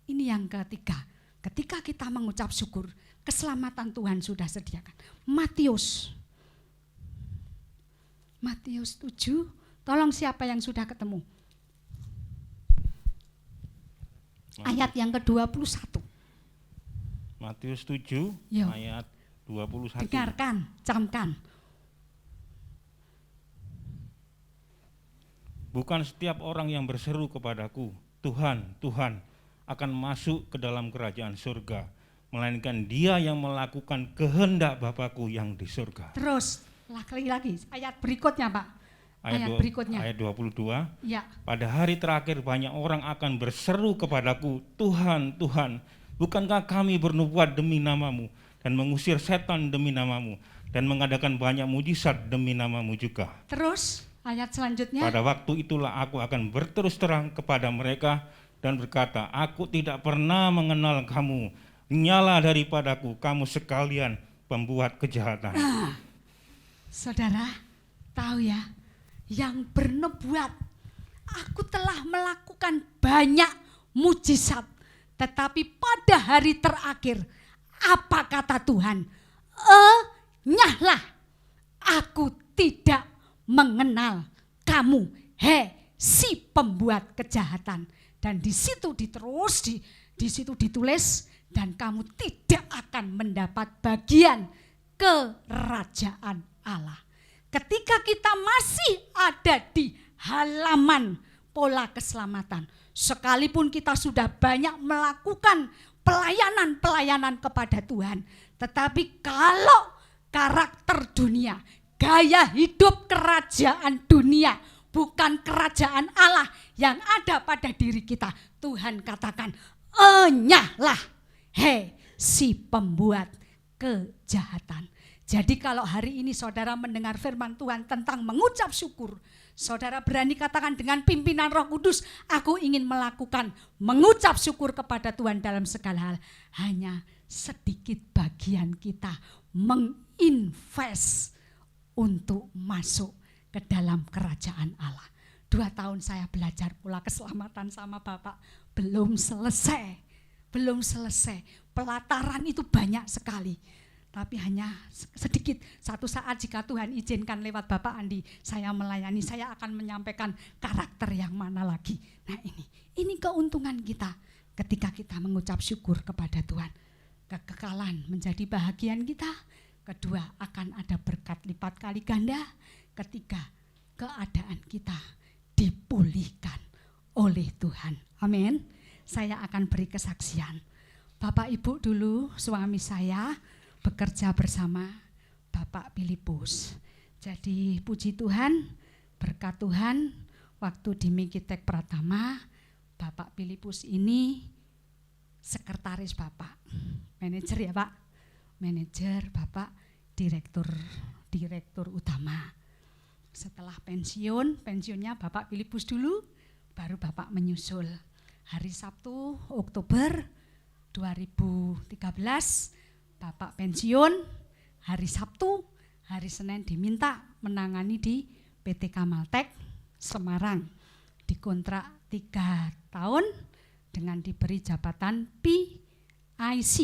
Ini yang ketiga. Ketika kita mengucap syukur, keselamatan Tuhan sudah sediakan. Matius 7, tolong siapa yang sudah ketemu? Ayat yang ke-21. Matius 7 Yo. ayat 21. Dengarkan, camkan. Bukan setiap orang yang berseru kepadaku, Tuhan, Tuhan, akan masuk ke dalam kerajaan surga, melainkan dia yang melakukan kehendak Bapakku yang di surga. Terus, lagi ayat berikutnya Pak. Ayat berikutnya. Ayat 22. Ya. Pada hari terakhir banyak orang akan berseru kepadaku, Tuhan, Tuhan, bukankah kami bernubuat demi namamu dan mengusir setan demi namamu dan mengadakan banyak mujizat demi namamu juga. Terus ayat selanjutnya. Pada waktu itulah aku akan berterus terang kepada mereka dan berkata, aku tidak pernah mengenal kamu, nyala daripadaku kamu sekalian pembuat kejahatan. Nah, saudara tahu ya, yang bernubuat, aku telah melakukan banyak mujizat, tetapi pada hari terakhir, apa kata Tuhan? Nyahlah, aku tidak mengenal kamu, si pembuat kejahatan. Dan di situ di situ ditulis, dan kamu tidak akan mendapat bagian kerajaan Allah. Ketika kita masih ada di halaman pola keselamatan, sekalipun kita sudah banyak melakukan pelayanan kepada Tuhan, tetapi kalau karakter dunia, gaya hidup kerajaan dunia, bukan kerajaan Allah yang ada pada diri kita, Tuhan katakan, enyahlah, si pembuat kejahatan. Jadi kalau hari ini saudara mendengar firman Tuhan tentang mengucap syukur, saudara berani katakan dengan pimpinan Roh Kudus, aku ingin melakukan mengucap syukur kepada Tuhan dalam segala hal. Hanya sedikit bagian kita menginvest untuk masuk ke dalam kerajaan Allah. 2 tahun saya belajar pola keselamatan sama Bapak, belum selesai. Pelataran itu banyak sekali. Tapi hanya sedikit. Satu saat jika Tuhan izinkan lewat Bapak Andi, saya melayani, saya akan menyampaikan karakter yang mana lagi. Nah ini keuntungan kita ketika kita mengucap syukur kepada Tuhan. Kekekalan menjadi bahagian kita. Kedua, akan ada berkat lipat kali ganda. Ketiga, keadaan kita dipulihkan oleh Tuhan. Amin. Saya akan beri kesaksian. Bapak Ibu dulu suami saya bekerja bersama Bapak Filipus. Jadi puji Tuhan, berkat Tuhan, waktu di Mikitek Pratama, Bapak Filipus ini sekretaris Bapak, manajer ya Pak, manajer Bapak, direktur utama. Setelah pensiunnya Bapak Filipus dulu, baru Bapak menyusul. Hari Sabtu Oktober 2013 Bapak pensiun, hari Sabtu, hari Senin diminta menangani di PT Kamaltek Semarang. Dikontrak 3 tahun dengan diberi jabatan PIC,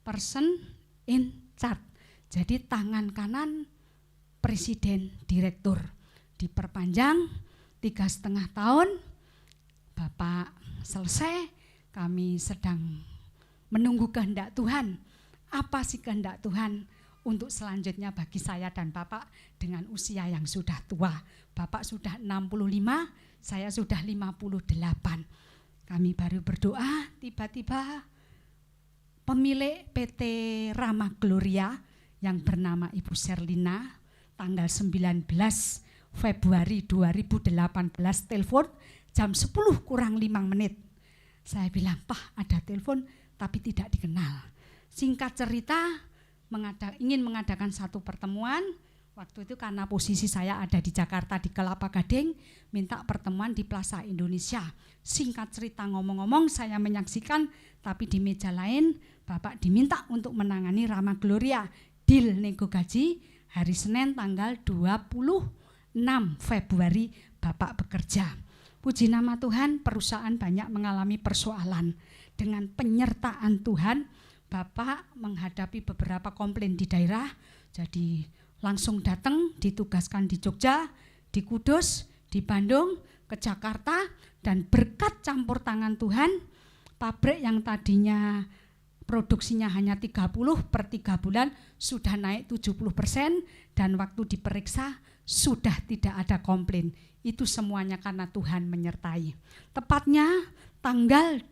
Person in Charge. Jadi tangan kanan Presiden Direktur. Diperpanjang 3,5 tahun, Bapak selesai, kami sedang menunggu kehendak Tuhan. Apa sih kehendak Tuhan untuk selanjutnya bagi saya dan Bapak dengan usia yang sudah tua. Bapak sudah 65, saya sudah 58. Kami baru berdoa, tiba-tiba pemilik PT Rama Gloria yang bernama Ibu Serlina tanggal 19 Februari 2018 telepon jam 10 kurang 5 menit. Saya bilang, Pak ada telepon tapi tidak dikenal. Singkat cerita, ingin mengadakan satu pertemuan. Waktu itu karena posisi saya ada di Jakarta di Kelapa Gading, minta pertemuan di Plaza Indonesia. Singkat cerita ngomong-ngomong, saya menyaksikan, tapi di meja lain Bapak diminta untuk menangani Rama Gloria. Deal nego gaji, hari Senin tanggal 26 Februari Bapak bekerja. Puji nama Tuhan, perusahaan banyak mengalami persoalan. Dengan penyertaan Tuhan, Bapak menghadapi beberapa komplain di daerah, jadi langsung datang, ditugaskan di Jogja, di Kudus, di Bandung, ke Jakarta, dan berkat campur tangan Tuhan, pabrik yang tadinya produksinya hanya 30 per 3 bulan sudah naik 70%, dan waktu diperiksa sudah tidak ada komplain. Itu semuanya karena Tuhan menyertai. Tepatnya tanggal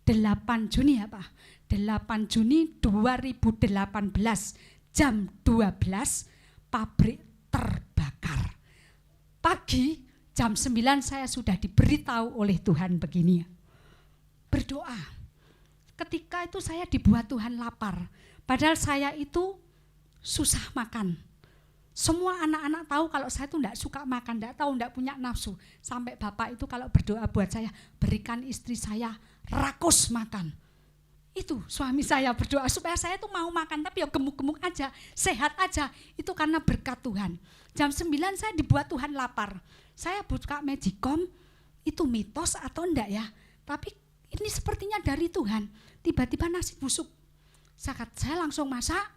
8 Juni ya Pak, 8 Juni 2018 jam 12 pabrik terbakar. Pagi jam 9 saya sudah diberitahu oleh Tuhan begini, berdoa. Ketika itu saya dibuat Tuhan lapar, padahal saya itu susah makan. Semua anak-anak tahu kalau saya itu enggak suka makan, enggak tahu, enggak punya nafsu. Sampai Bapak itu kalau berdoa buat saya, berikan istri saya rakus makan. Itu suami saya berdoa supaya saya tuh mau makan, tapi ya gemuk-gemuk aja, sehat aja. Itu karena berkat Tuhan. Jam 9 saya dibuat Tuhan lapar. Saya buka Magicom, itu mitos atau enggak ya? Tapi ini sepertinya dari Tuhan. Tiba-tiba nasi busuk. Saya langsung masak.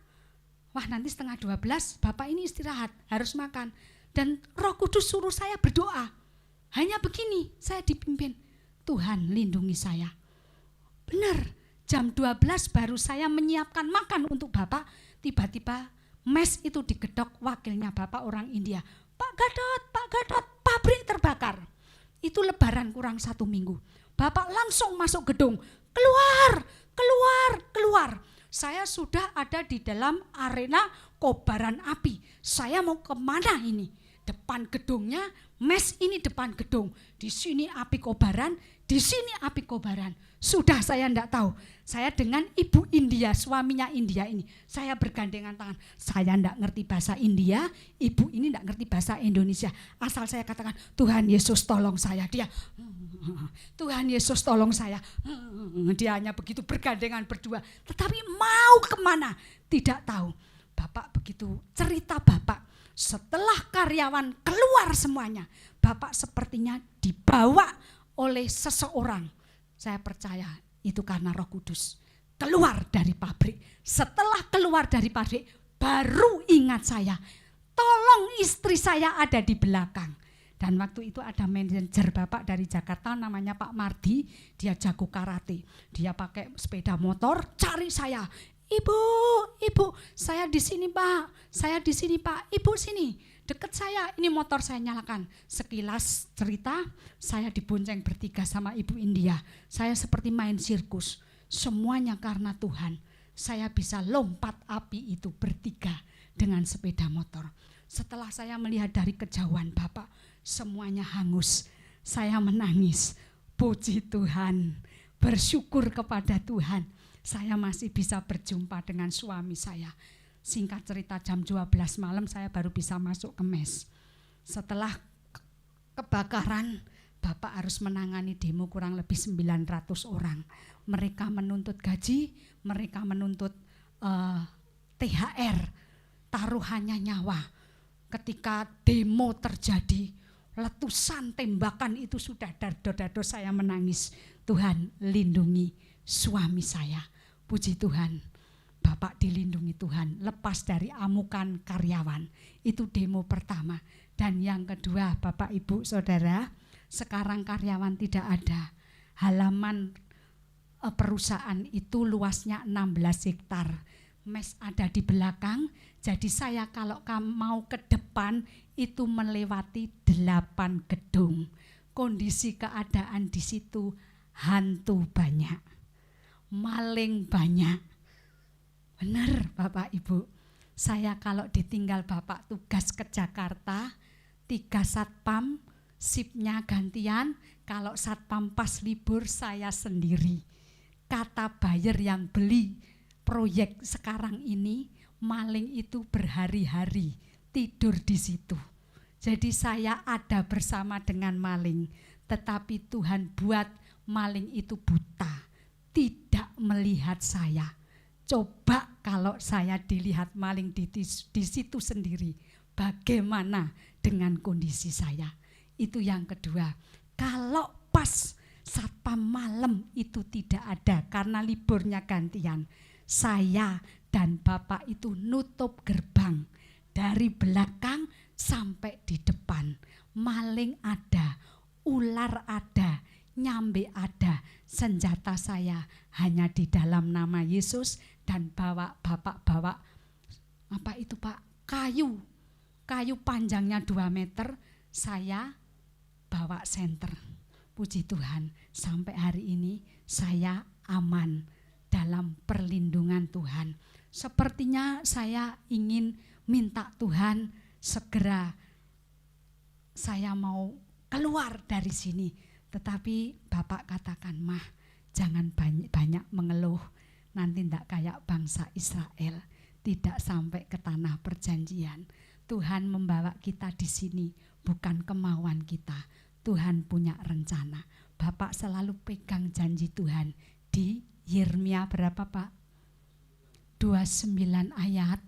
Wah nanti 11:30 Bapak ini istirahat, harus makan. Dan Roh Kudus suruh saya berdoa. Hanya begini, saya dipimpin. Tuhan lindungi saya. Benar, jam 12 baru saya menyiapkan makan untuk Bapak. Tiba-tiba mes itu digedok wakilnya Bapak orang India. Pak Gadot, pabrik terbakar. Itu lebaran kurang 1 minggu. Bapak langsung masuk gedung, keluar. Saya sudah ada di dalam arena kobaran api. Saya mau kemana ini? depan gedungnya, mes ini depan gedung. Di sini api kobaran, di sini api kobaran. Sudah saya enggak tahu. Saya dengan Ibu India, suaminya India ini. Saya bergandengan tangan. Saya enggak ngerti bahasa India, ibu ini enggak ngerti bahasa Indonesia. Asal saya katakan, Tuhan Yesus tolong saya. Dia, Tuhan Yesus tolong saya. Dia hanya begitu bergandengan berdua. Tetapi mau kemana? Tidak tahu. Bapak begitu cerita Bapak. Setelah karyawan keluar semuanya, Bapak sepertinya dibawa oleh seseorang. Saya percaya itu karena Roh Kudus. Keluar dari pabrik. Setelah keluar dari pabrik, baru ingat saya. Tolong istri saya ada di belakang. Dan waktu itu ada manajer Bapak dari Jakarta namanya Pak Mardi. Dia jago karate. Dia pakai sepeda motor cari saya. Ibu, saya di sini Pak, saya di sini Pak, Ibu sini, deket saya, ini motor saya nyalakan. Sekilas cerita, saya dibonceng bertiga sama Ibu India, saya seperti main sirkus, semuanya karena Tuhan. Saya bisa lompat api itu bertiga dengan sepeda motor. Setelah saya melihat dari kejauhan Bapak, semuanya hangus, saya menangis, puji Tuhan, bersyukur kepada Tuhan. Saya masih bisa berjumpa dengan suami saya. Singkat cerita jam 12 malam saya baru bisa masuk ke mes. Setelah kebakaran, Bapak harus menangani demo kurang lebih 900 orang. Mereka menuntut gaji, mereka menuntut THR, taruhannya nyawa. Ketika demo terjadi, letusan tembakan itu sudah dado-dado saya menangis. Tuhan lindungi suami saya. Puji Tuhan, Bapak dilindungi Tuhan, lepas dari amukan karyawan. Itu demo pertama. Dan yang kedua, Bapak Ibu Saudara, sekarang karyawan tidak ada. Halaman perusahaan itu luasnya 16 hektar. Mes ada di belakang, jadi saya kalau mau ke depan itu melewati 8 gedung. Kondisi keadaan di situ hantu banyak. Maling banyak. Benar Bapak Ibu. Saya kalau ditinggal Bapak tugas ke Jakarta, 3 satpam, sipnya gantian. Kalau satpam pas libur saya sendiri. Kata buyer yang beli proyek sekarang ini, maling itu berhari-hari tidur di situ. Jadi saya ada bersama dengan maling. Tetapi Tuhan buat maling itu buta. Tidak melihat saya. Coba kalau saya dilihat maling di situ sendiri, bagaimana dengan kondisi saya? Itu yang kedua. Kalau pas satpam malam itu tidak ada karena liburnya gantian, saya dan Bapak itu nutup gerbang dari belakang sampai di depan. Maling ada, ular ada, nyambe ada. Senjata saya hanya di dalam nama Yesus dan Bapak bawa apa itu Pak? Kayu panjangnya 2 meter, saya bawa senter. Puji Tuhan, sampai hari ini saya aman dalam perlindungan Tuhan. Sepertinya saya ingin minta Tuhan segera saya mau keluar dari sini. Tetapi Bapak katakan, Mah, jangan banyak mengeluh, nanti tidak kayak bangsa Israel, tidak sampai ke tanah perjanjian. Tuhan membawa kita di sini bukan kemauan kita, Tuhan punya rencana. Bapak selalu pegang janji Tuhan di Yeremia berapa Pak? 29 ayat,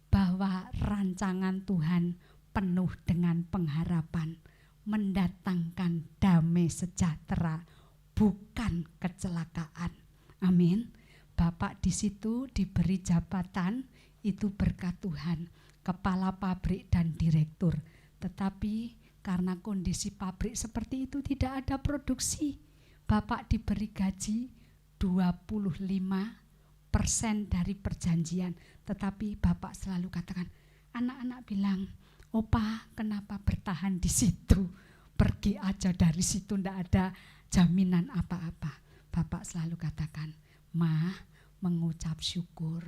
bahwa rancangan Tuhan penuh dengan pengharapan, mendatangkan damai sejahtera, bukan kecelakaan. Amin. Bapak di situ diberi jabatan, itu berkat Tuhan, kepala pabrik dan direktur. Tetapi karena kondisi pabrik seperti itu tidak ada produksi, Bapak diberi gaji 25% dari perjanjian. Tetapi Bapak selalu katakan, anak-anak bilang, Opa, kenapa bertahan di situ? Pergi aja dari situ, ndak ada jaminan apa-apa. Bapak selalu katakan, Mah, mengucap syukur.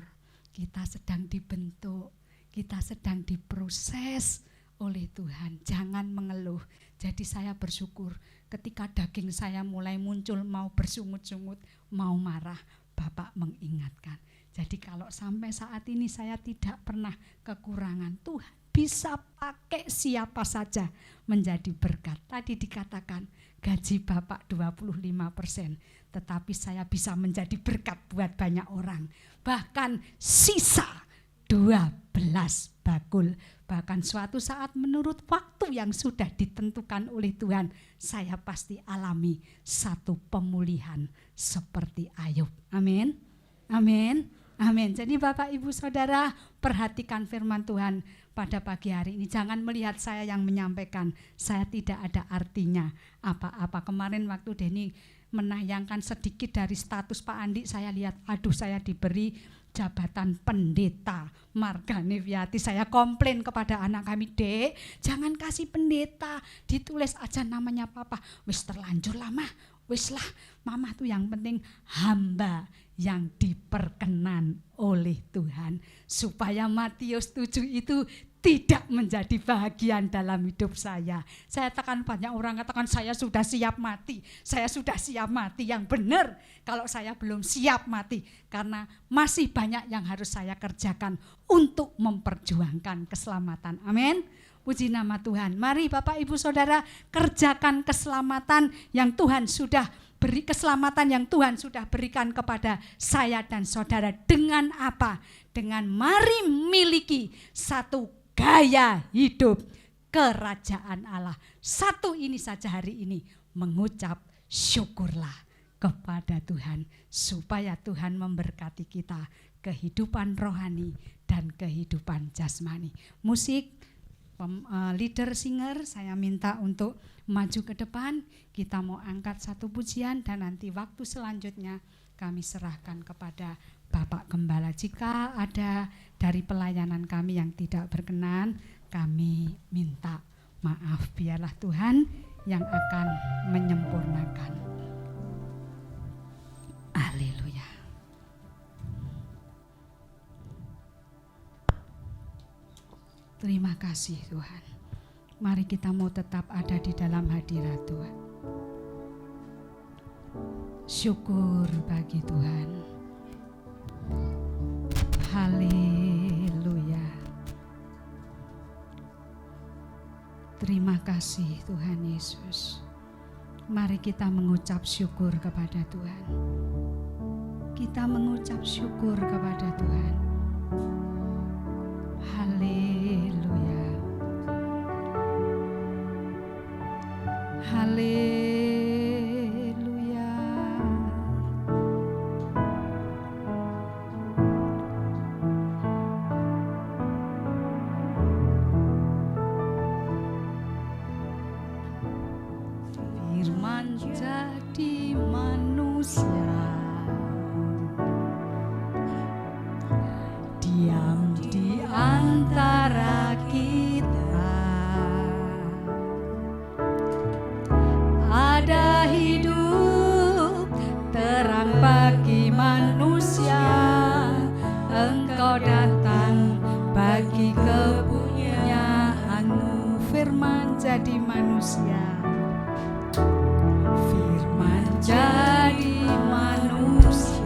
Kita sedang dibentuk, kita sedang diproses oleh Tuhan. Jangan mengeluh. Jadi saya bersyukur ketika daging saya mulai muncul mau bersungut-sungut, mau marah, Bapak mengingatkan. Jadi kalau sampai saat ini saya tidak pernah kekurangan, Tuhan bisa pakai siapa saja menjadi berkat. Tadi dikatakan gaji Bapak 25%, tetapi saya bisa menjadi berkat buat banyak orang. Bahkan sisa 12 bakul. Bahkan suatu saat menurut waktu yang sudah ditentukan oleh Tuhan, saya pasti alami satu pemulihan seperti Ayub. Amin. Amin. Amin. Jadi Bapak Ibu Saudara, perhatikan firman Tuhan pada pagi hari ini. Jangan melihat saya yang menyampaikan, saya tidak ada artinya apa-apa. Kemarin waktu Denny menayangkan sedikit dari status Pak Andi, saya lihat, aduh, saya diberi jabatan pendeta Marga Neviati. Saya komplain kepada anak kami, Dek, jangan kasih pendeta, ditulis aja namanya Papa. Wis terlanjur lah mah, wis lah, Mama tuh yang penting hamba yang diperkenan oleh Tuhan, supaya Matius 7 itu tidak menjadi bagian dalam hidup saya. Saya tekan, banyak orang katakan saya sudah siap mati, saya sudah siap mati. Yang benar kalau saya belum siap mati, karena masih banyak yang harus saya kerjakan untuk memperjuangkan keselamatan. Amin. Puji nama Tuhan. Mari Bapak Ibu Saudara, kerjakan keselamatan yang Tuhan sudah beri, keselamatan yang Tuhan sudah berikan kepada saya dan saudara. Dengan apa? Dengan mari miliki satu gaya hidup kerajaan Allah. Satu ini saja hari ini, mengucap syukurlah kepada Tuhan, supaya Tuhan memberkati kita kehidupan rohani dan kehidupan jasmani. Musik, leader singer saya minta untuk maju ke depan. Kita mau angkat satu pujian dan nanti waktu selanjutnya kami serahkan kepada Bapak Gembala. Jika ada dari pelayanan kami yang tidak berkenan, kami minta maaf. Biarlah Tuhan yang akan menyempurnakan. Haleluya. Terima kasih Tuhan. Mari kita mau tetap ada di dalam hadirat Tuhan. Syukur bagi Tuhan. Haleluya. Terima kasih Tuhan Yesus. Mari kita mengucap syukur kepada Tuhan. Kita mengucap syukur kepada Tuhan. Haleluya. Haleluya. Firman jadi manusia, diam di antara kita. Ada hidup terang bagi manusia, Engkau datang bagi kepunyaanmu. Firman jadi manusia, firman jadi manusia,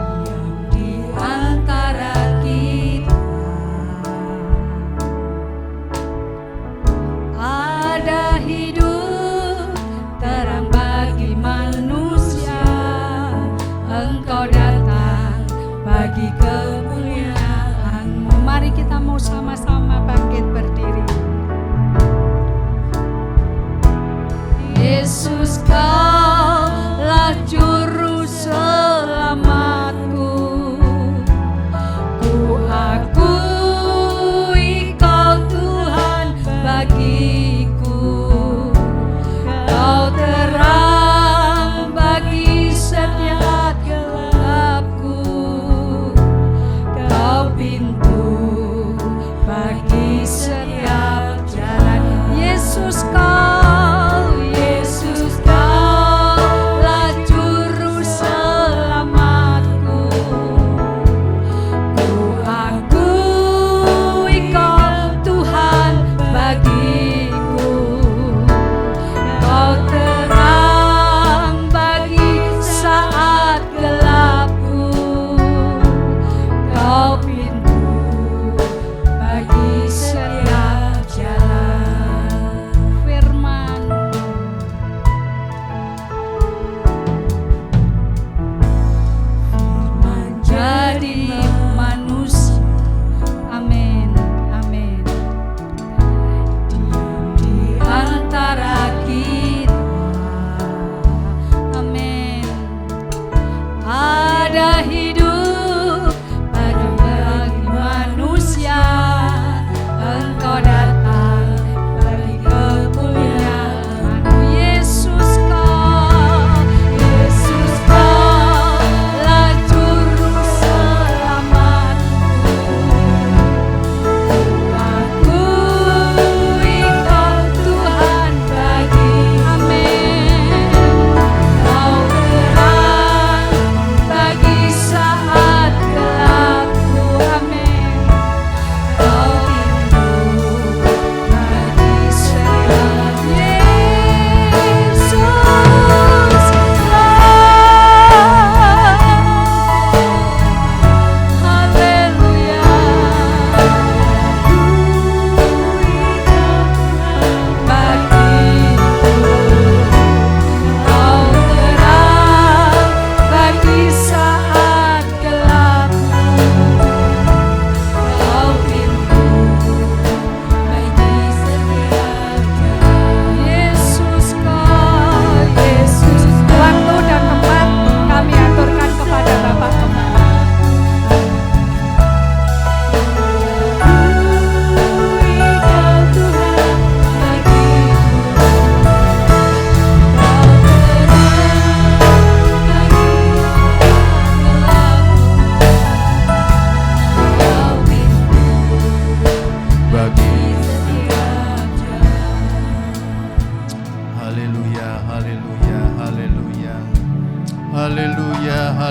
diam di antara kita. Ada hidup terang bagi manusia, Engkau datang bagi kemuliaan-Mu. Mari kita mau sama-sama bangkit berdiri. Yesus, Kaulah juru selamatku. Ku akui Kau Tuhan bagiku.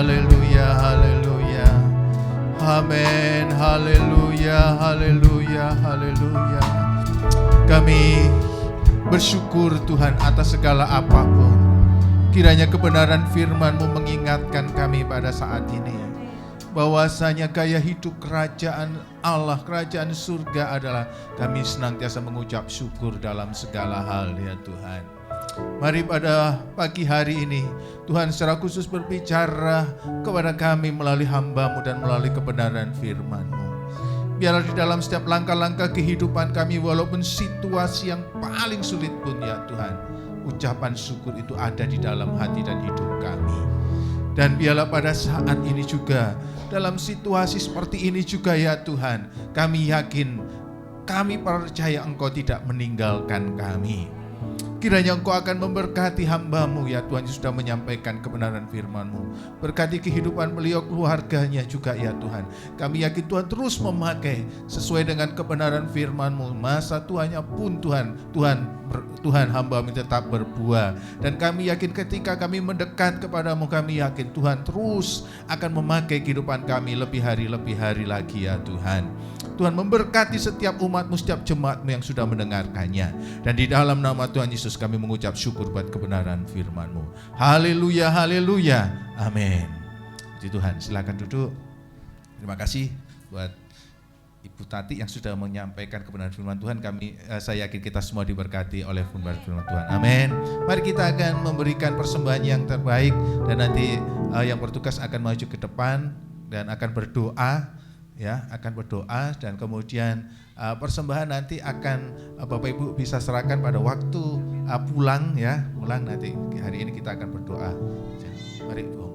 haleluya, haleluya. Amin, haleluya, haleluya, haleluya. Kami bersyukur Tuhan atas segala apapun. Kiranya kebenaran firman-Mu mengingatkan kami pada saat ini, bahwasanya gaya hidup kerajaan Allah, kerajaan surga adalah kami senantiasa mengucap syukur dalam segala hal ya Tuhan. Mari pada pagi hari ini Tuhan secara khusus berbicara kepada kami melalui hamba-Mu dan melalui kebenaran firman-Mu. Biarlah di dalam setiap langkah-langkah kehidupan kami, walaupun situasi yang paling sulit pun ya Tuhan, ucapan syukur itu ada di dalam hati dan hidup kami. Dan biarlah pada saat ini juga, dalam situasi seperti ini juga ya Tuhan, kami yakin, kami percaya Engkau tidak meninggalkan kami. Kiranya Engkau akan memberkati hamba-Mu ya Tuhan yang sudah menyampaikan kebenaran firman-Mu. Berkati kehidupan beliau, keluarganya juga ya Tuhan. Kami yakin Tuhan terus memakai sesuai dengan kebenaran firman-Mu. Masa tuanya pun Tuhan hamba-Mu tetap berbuah. Dan kami yakin ketika kami mendekat kepadamu, kami yakin Tuhan terus akan memakai kehidupan kami lebih hari lagi ya Tuhan. Tuhan memberkati setiap umat-Mu, setiap jemaat-Mu yang sudah mendengarkannya. Dan di dalam nama Tuhan Yesus kami mengucap syukur buat kebenaran firman-Mu. Haleluya, haleluya, amin. Puji Tuhan, silakan duduk. Terima kasih buat Ibu Tati yang sudah menyampaikan kebenaran firman Tuhan. Saya yakin kita semua diberkati oleh firman Tuhan. Amin. Mari kita akan memberikan persembahan yang terbaik, dan nanti yang bertugas akan maju ke depan dan akan berdoa. Ya, akan berdoa, dan kemudian persembahan nanti akan Bapak Ibu bisa serahkan pada waktu pulang ya, pulang nanti. Hari ini kita akan berdoa. Mari Bu.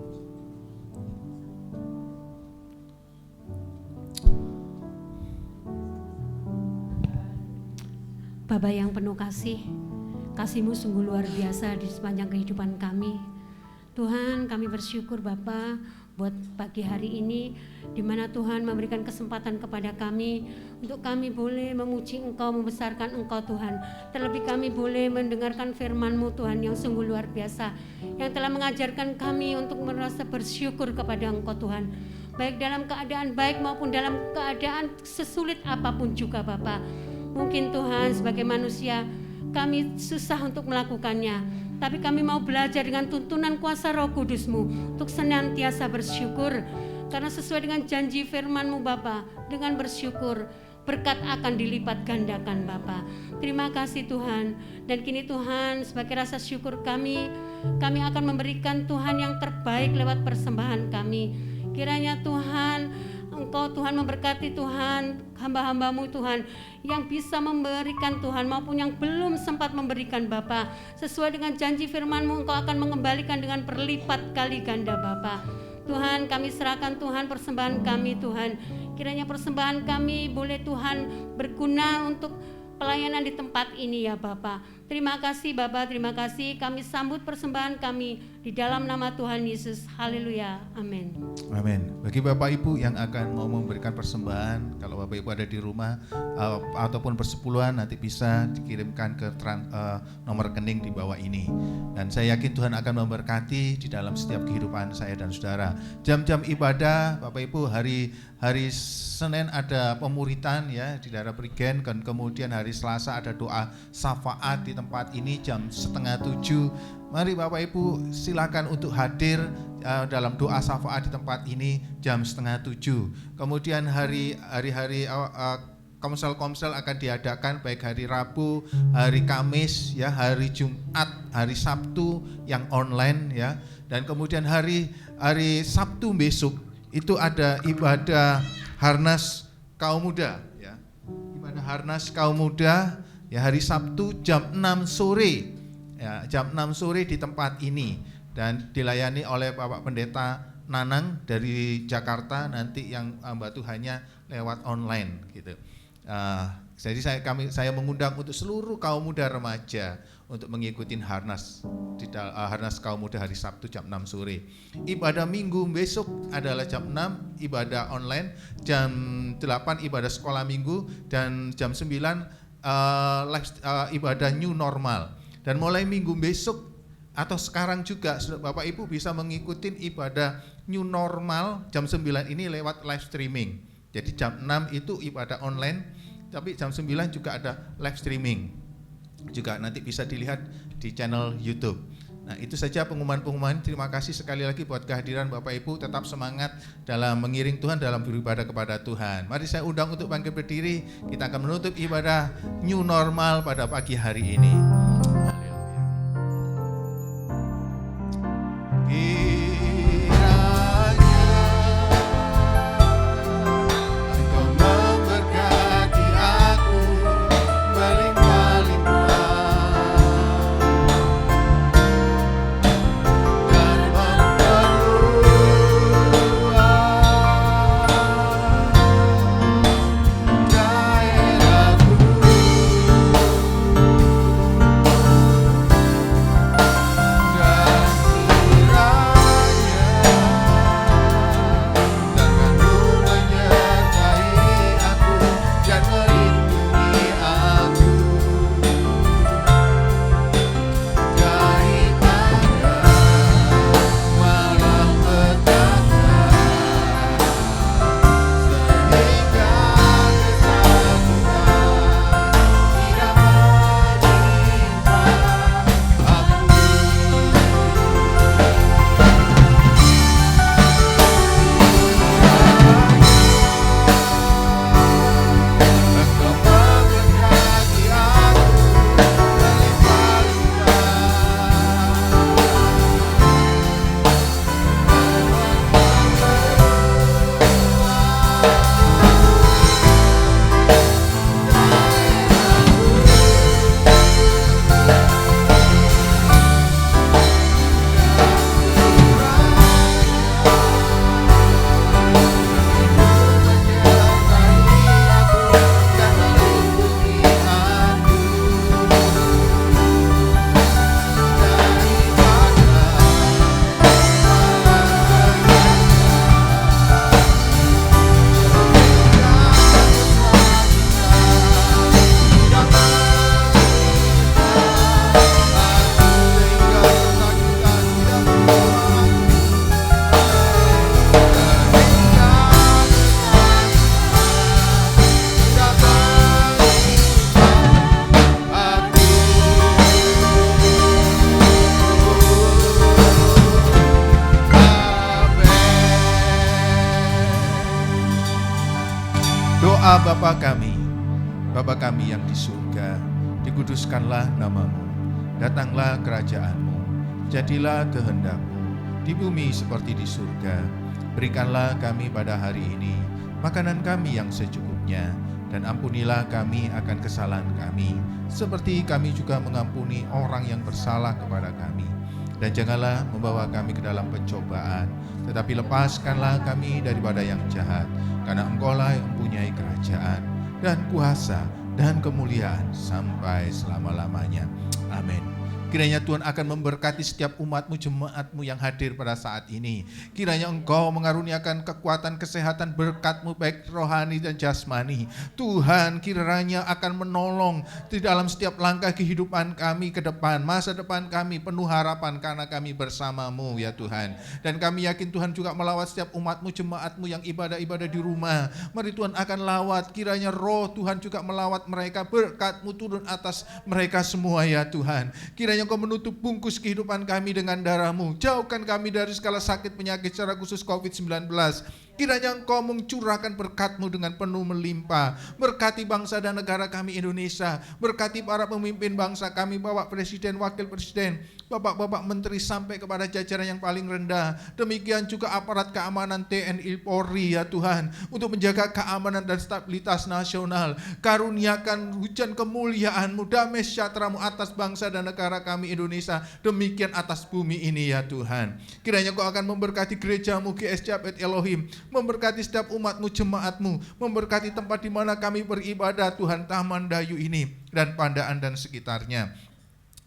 Bapa yang penuh kasih, kasih-Mu sungguh luar biasa di sepanjang kehidupan kami. Tuhan, kami bersyukur Bapa buat pagi hari ini, di mana Tuhan memberikan kesempatan kepada kami untuk kami boleh memuji Engkau, membesarkan Engkau Tuhan. Terlebih kami boleh mendengarkan firman-Mu Tuhan yang sungguh luar biasa, yang telah mengajarkan kami untuk merasa bersyukur kepada Engkau Tuhan, baik dalam keadaan baik maupun dalam keadaan sesulit apapun juga Bapa. Mungkin Tuhan sebagai manusia kami susah untuk melakukannya, tapi kami mau belajar dengan tuntunan kuasa Roh Kudus-Mu untuk senantiasa bersyukur, karena sesuai dengan janji firman-Mu Bapa, dengan bersyukur berkat akan dilipat gandakan Bapa. Terima kasih Tuhan, dan kini Tuhan sebagai rasa syukur kami akan memberikan Tuhan yang terbaik lewat persembahan kami. Kiranya Tuhan, Engkau Tuhan memberkati Tuhan hamba-hamba-Mu Tuhan yang bisa memberikan Tuhan maupun yang belum sempat memberikan Bapa. Sesuai dengan janji firman-Mu, Engkau akan mengembalikan dengan berlipat kali ganda Bapa. Tuhan, kami serahkan Tuhan persembahan kami Tuhan. Kiranya persembahan kami boleh Tuhan berguna untuk pelayanan di tempat ini ya Bapa. Terima kasih Bapa, terima kasih. Kami sambut persembahan kami di dalam nama Tuhan Yesus. Haleluya, amin. Amin. Bagi Bapak Ibu yang akan mau memberikan persembahan, kalau Bapak Ibu ada di rumah ataupun persepuluhan, nanti bisa dikirimkan ke nomor rekening di bawah ini. Dan saya yakin Tuhan akan memberkati di dalam setiap kehidupan saya dan saudara. Jam-jam ibadah Bapak Ibu, hari Senin ada pemuritan ya di daerah Prigen, dan kemudian hari Selasa ada doa syafaat di tempat ini jam 6:30. Mari Bapak Ibu silakan untuk hadir dalam doa syafaat di tempat ini jam 6:30. Kemudian hari-hari komsel-komsel akan diadakan baik hari Rabu, hari Kamis ya, hari Jumat, hari Sabtu yang online ya. Dan kemudian hari Sabtu besok itu ada ibadah Harnas Kaum Muda ya. Ibadah Harnas Kaum Muda ya, hari Sabtu jam 6 sore ya, jam 6 sore di tempat ini, dan dilayani oleh Bapak Pendeta Nanang dari Jakarta, nanti yang Mbak Tuhannya lewat online gitu. Jadi saya mengundang untuk seluruh kaum muda remaja untuk mengikuti Harnas Kaum Muda hari Sabtu jam 6 sore. Ibadah Minggu besok adalah jam 6 ibadah online, jam 8 ibadah sekolah minggu, dan jam 9 ibadah new normal. Dan mulai minggu besok atau sekarang juga Bapak Ibu bisa mengikuti ibadah new normal jam 9 ini lewat live streaming. Jadi jam 6 itu ibadah online, tapi jam 9 juga ada live streaming. Juga nanti bisa dilihat di channel YouTube. Nah, itu saja pengumuman-pengumuman. Terima kasih sekali lagi buat kehadiran Bapak Ibu. Tetap semangat dalam mengiring Tuhan, dalam beribadah kepada Tuhan. Mari saya undang untuk bangkit berdiri. Kita akan menutup ibadah new normal pada pagi hari ini. Bapa kami yang di surga, dikuduskanlah namamu, datanglah kerajaanmu, jadilah kehendak-mu, di bumi seperti di surga. Berikanlah kami pada hari ini makanan kami yang secukupnya, dan ampunilah kami akan kesalahan kami, seperti kami juga mengampuni orang yang bersalah kepada kami. Dan janganlah membawa kami ke dalam pencobaan, tetapi lepaskanlah kami daripada yang jahat, karena Engkau-lah yang mempunyai kerajaan dan kuasa dan kemuliaan sampai selama-lamanya. Amin. Kiranya Tuhan akan memberkati setiap umat-Mu, jemaat-Mu yang hadir pada saat ini. Kiranya Engkau mengaruniakan kekuatan, kesehatan, berkat-Mu baik rohani dan jasmani. Tuhan kiranya akan menolong di dalam setiap langkah kehidupan kami ke depan. Masa depan kami penuh harapan karena kami bersama-Mu ya Tuhan. Dan kami yakin Tuhan juga melawat setiap umat-Mu, jemaat-Mu yang ibadah-ibadah di rumah. Mari Tuhan akan lawat. Kiranya roh Tuhan juga melawat mereka. Berkat-Mu turun atas mereka semua ya Tuhan. Kiranya Engkau menutup bungkus kehidupan kami dengan darah-Mu. Jauhkan kami dari segala sakit penyakit secara khusus COVID-19. Kiranya Engkau mencurahkan berkat-Mu dengan penuh melimpah. Berkati bangsa dan negara kami Indonesia. Berkati para pemimpin bangsa kami, Bapak Presiden, Wakil Presiden, Bapak-Bapak Menteri sampai kepada jajaran yang paling rendah. Demikian juga aparat keamanan TNI Polri ya Tuhan. Untuk menjaga keamanan dan stabilitas nasional. Karuniakan hujan kemuliaan-Mu, damai sejahtera-Mu atas bangsa dan negara kami Indonesia. Demikian atas bumi ini ya Tuhan. Kiranya Engkau akan memberkati gereja-Mu GSJ Bet Elohim. Memberkati setiap umat-Mu, jemaat-Mu, memberkati tempat di mana kami beribadah Tuhan, Taman Dayu ini dan Pandaan dan sekitarnya.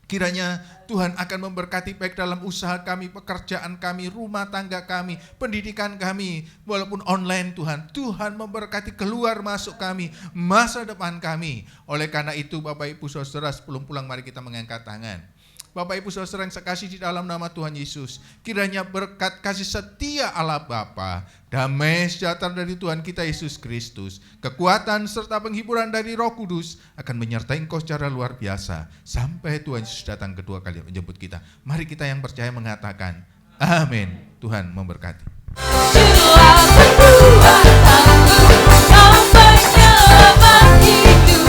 Kiranya Tuhan akan memberkati baik dalam usaha kami, pekerjaan kami, rumah tangga kami, pendidikan kami, walaupun online Tuhan. Tuhan memberkati keluar masuk kami, masa depan kami. Oleh karena itu Bapak Ibu Saudara, sebelum pulang mari kita mengangkat tangan. Bapak Ibu Saudara yang saya kasih di dalam nama Tuhan Yesus, kiranya berkat kasih setia Allah Bapa, damai sejahtera dari Tuhan kita Yesus Kristus, kekuatan serta penghiburan dari Roh Kudus akan menyertai engkau secara luar biasa sampai Tuhan Yesus datang kedua kali menjemput kita. Mari kita yang percaya mengatakan amin. Tuhan memberkati. Jurulah kekuatanku, kau penyelamat hidup.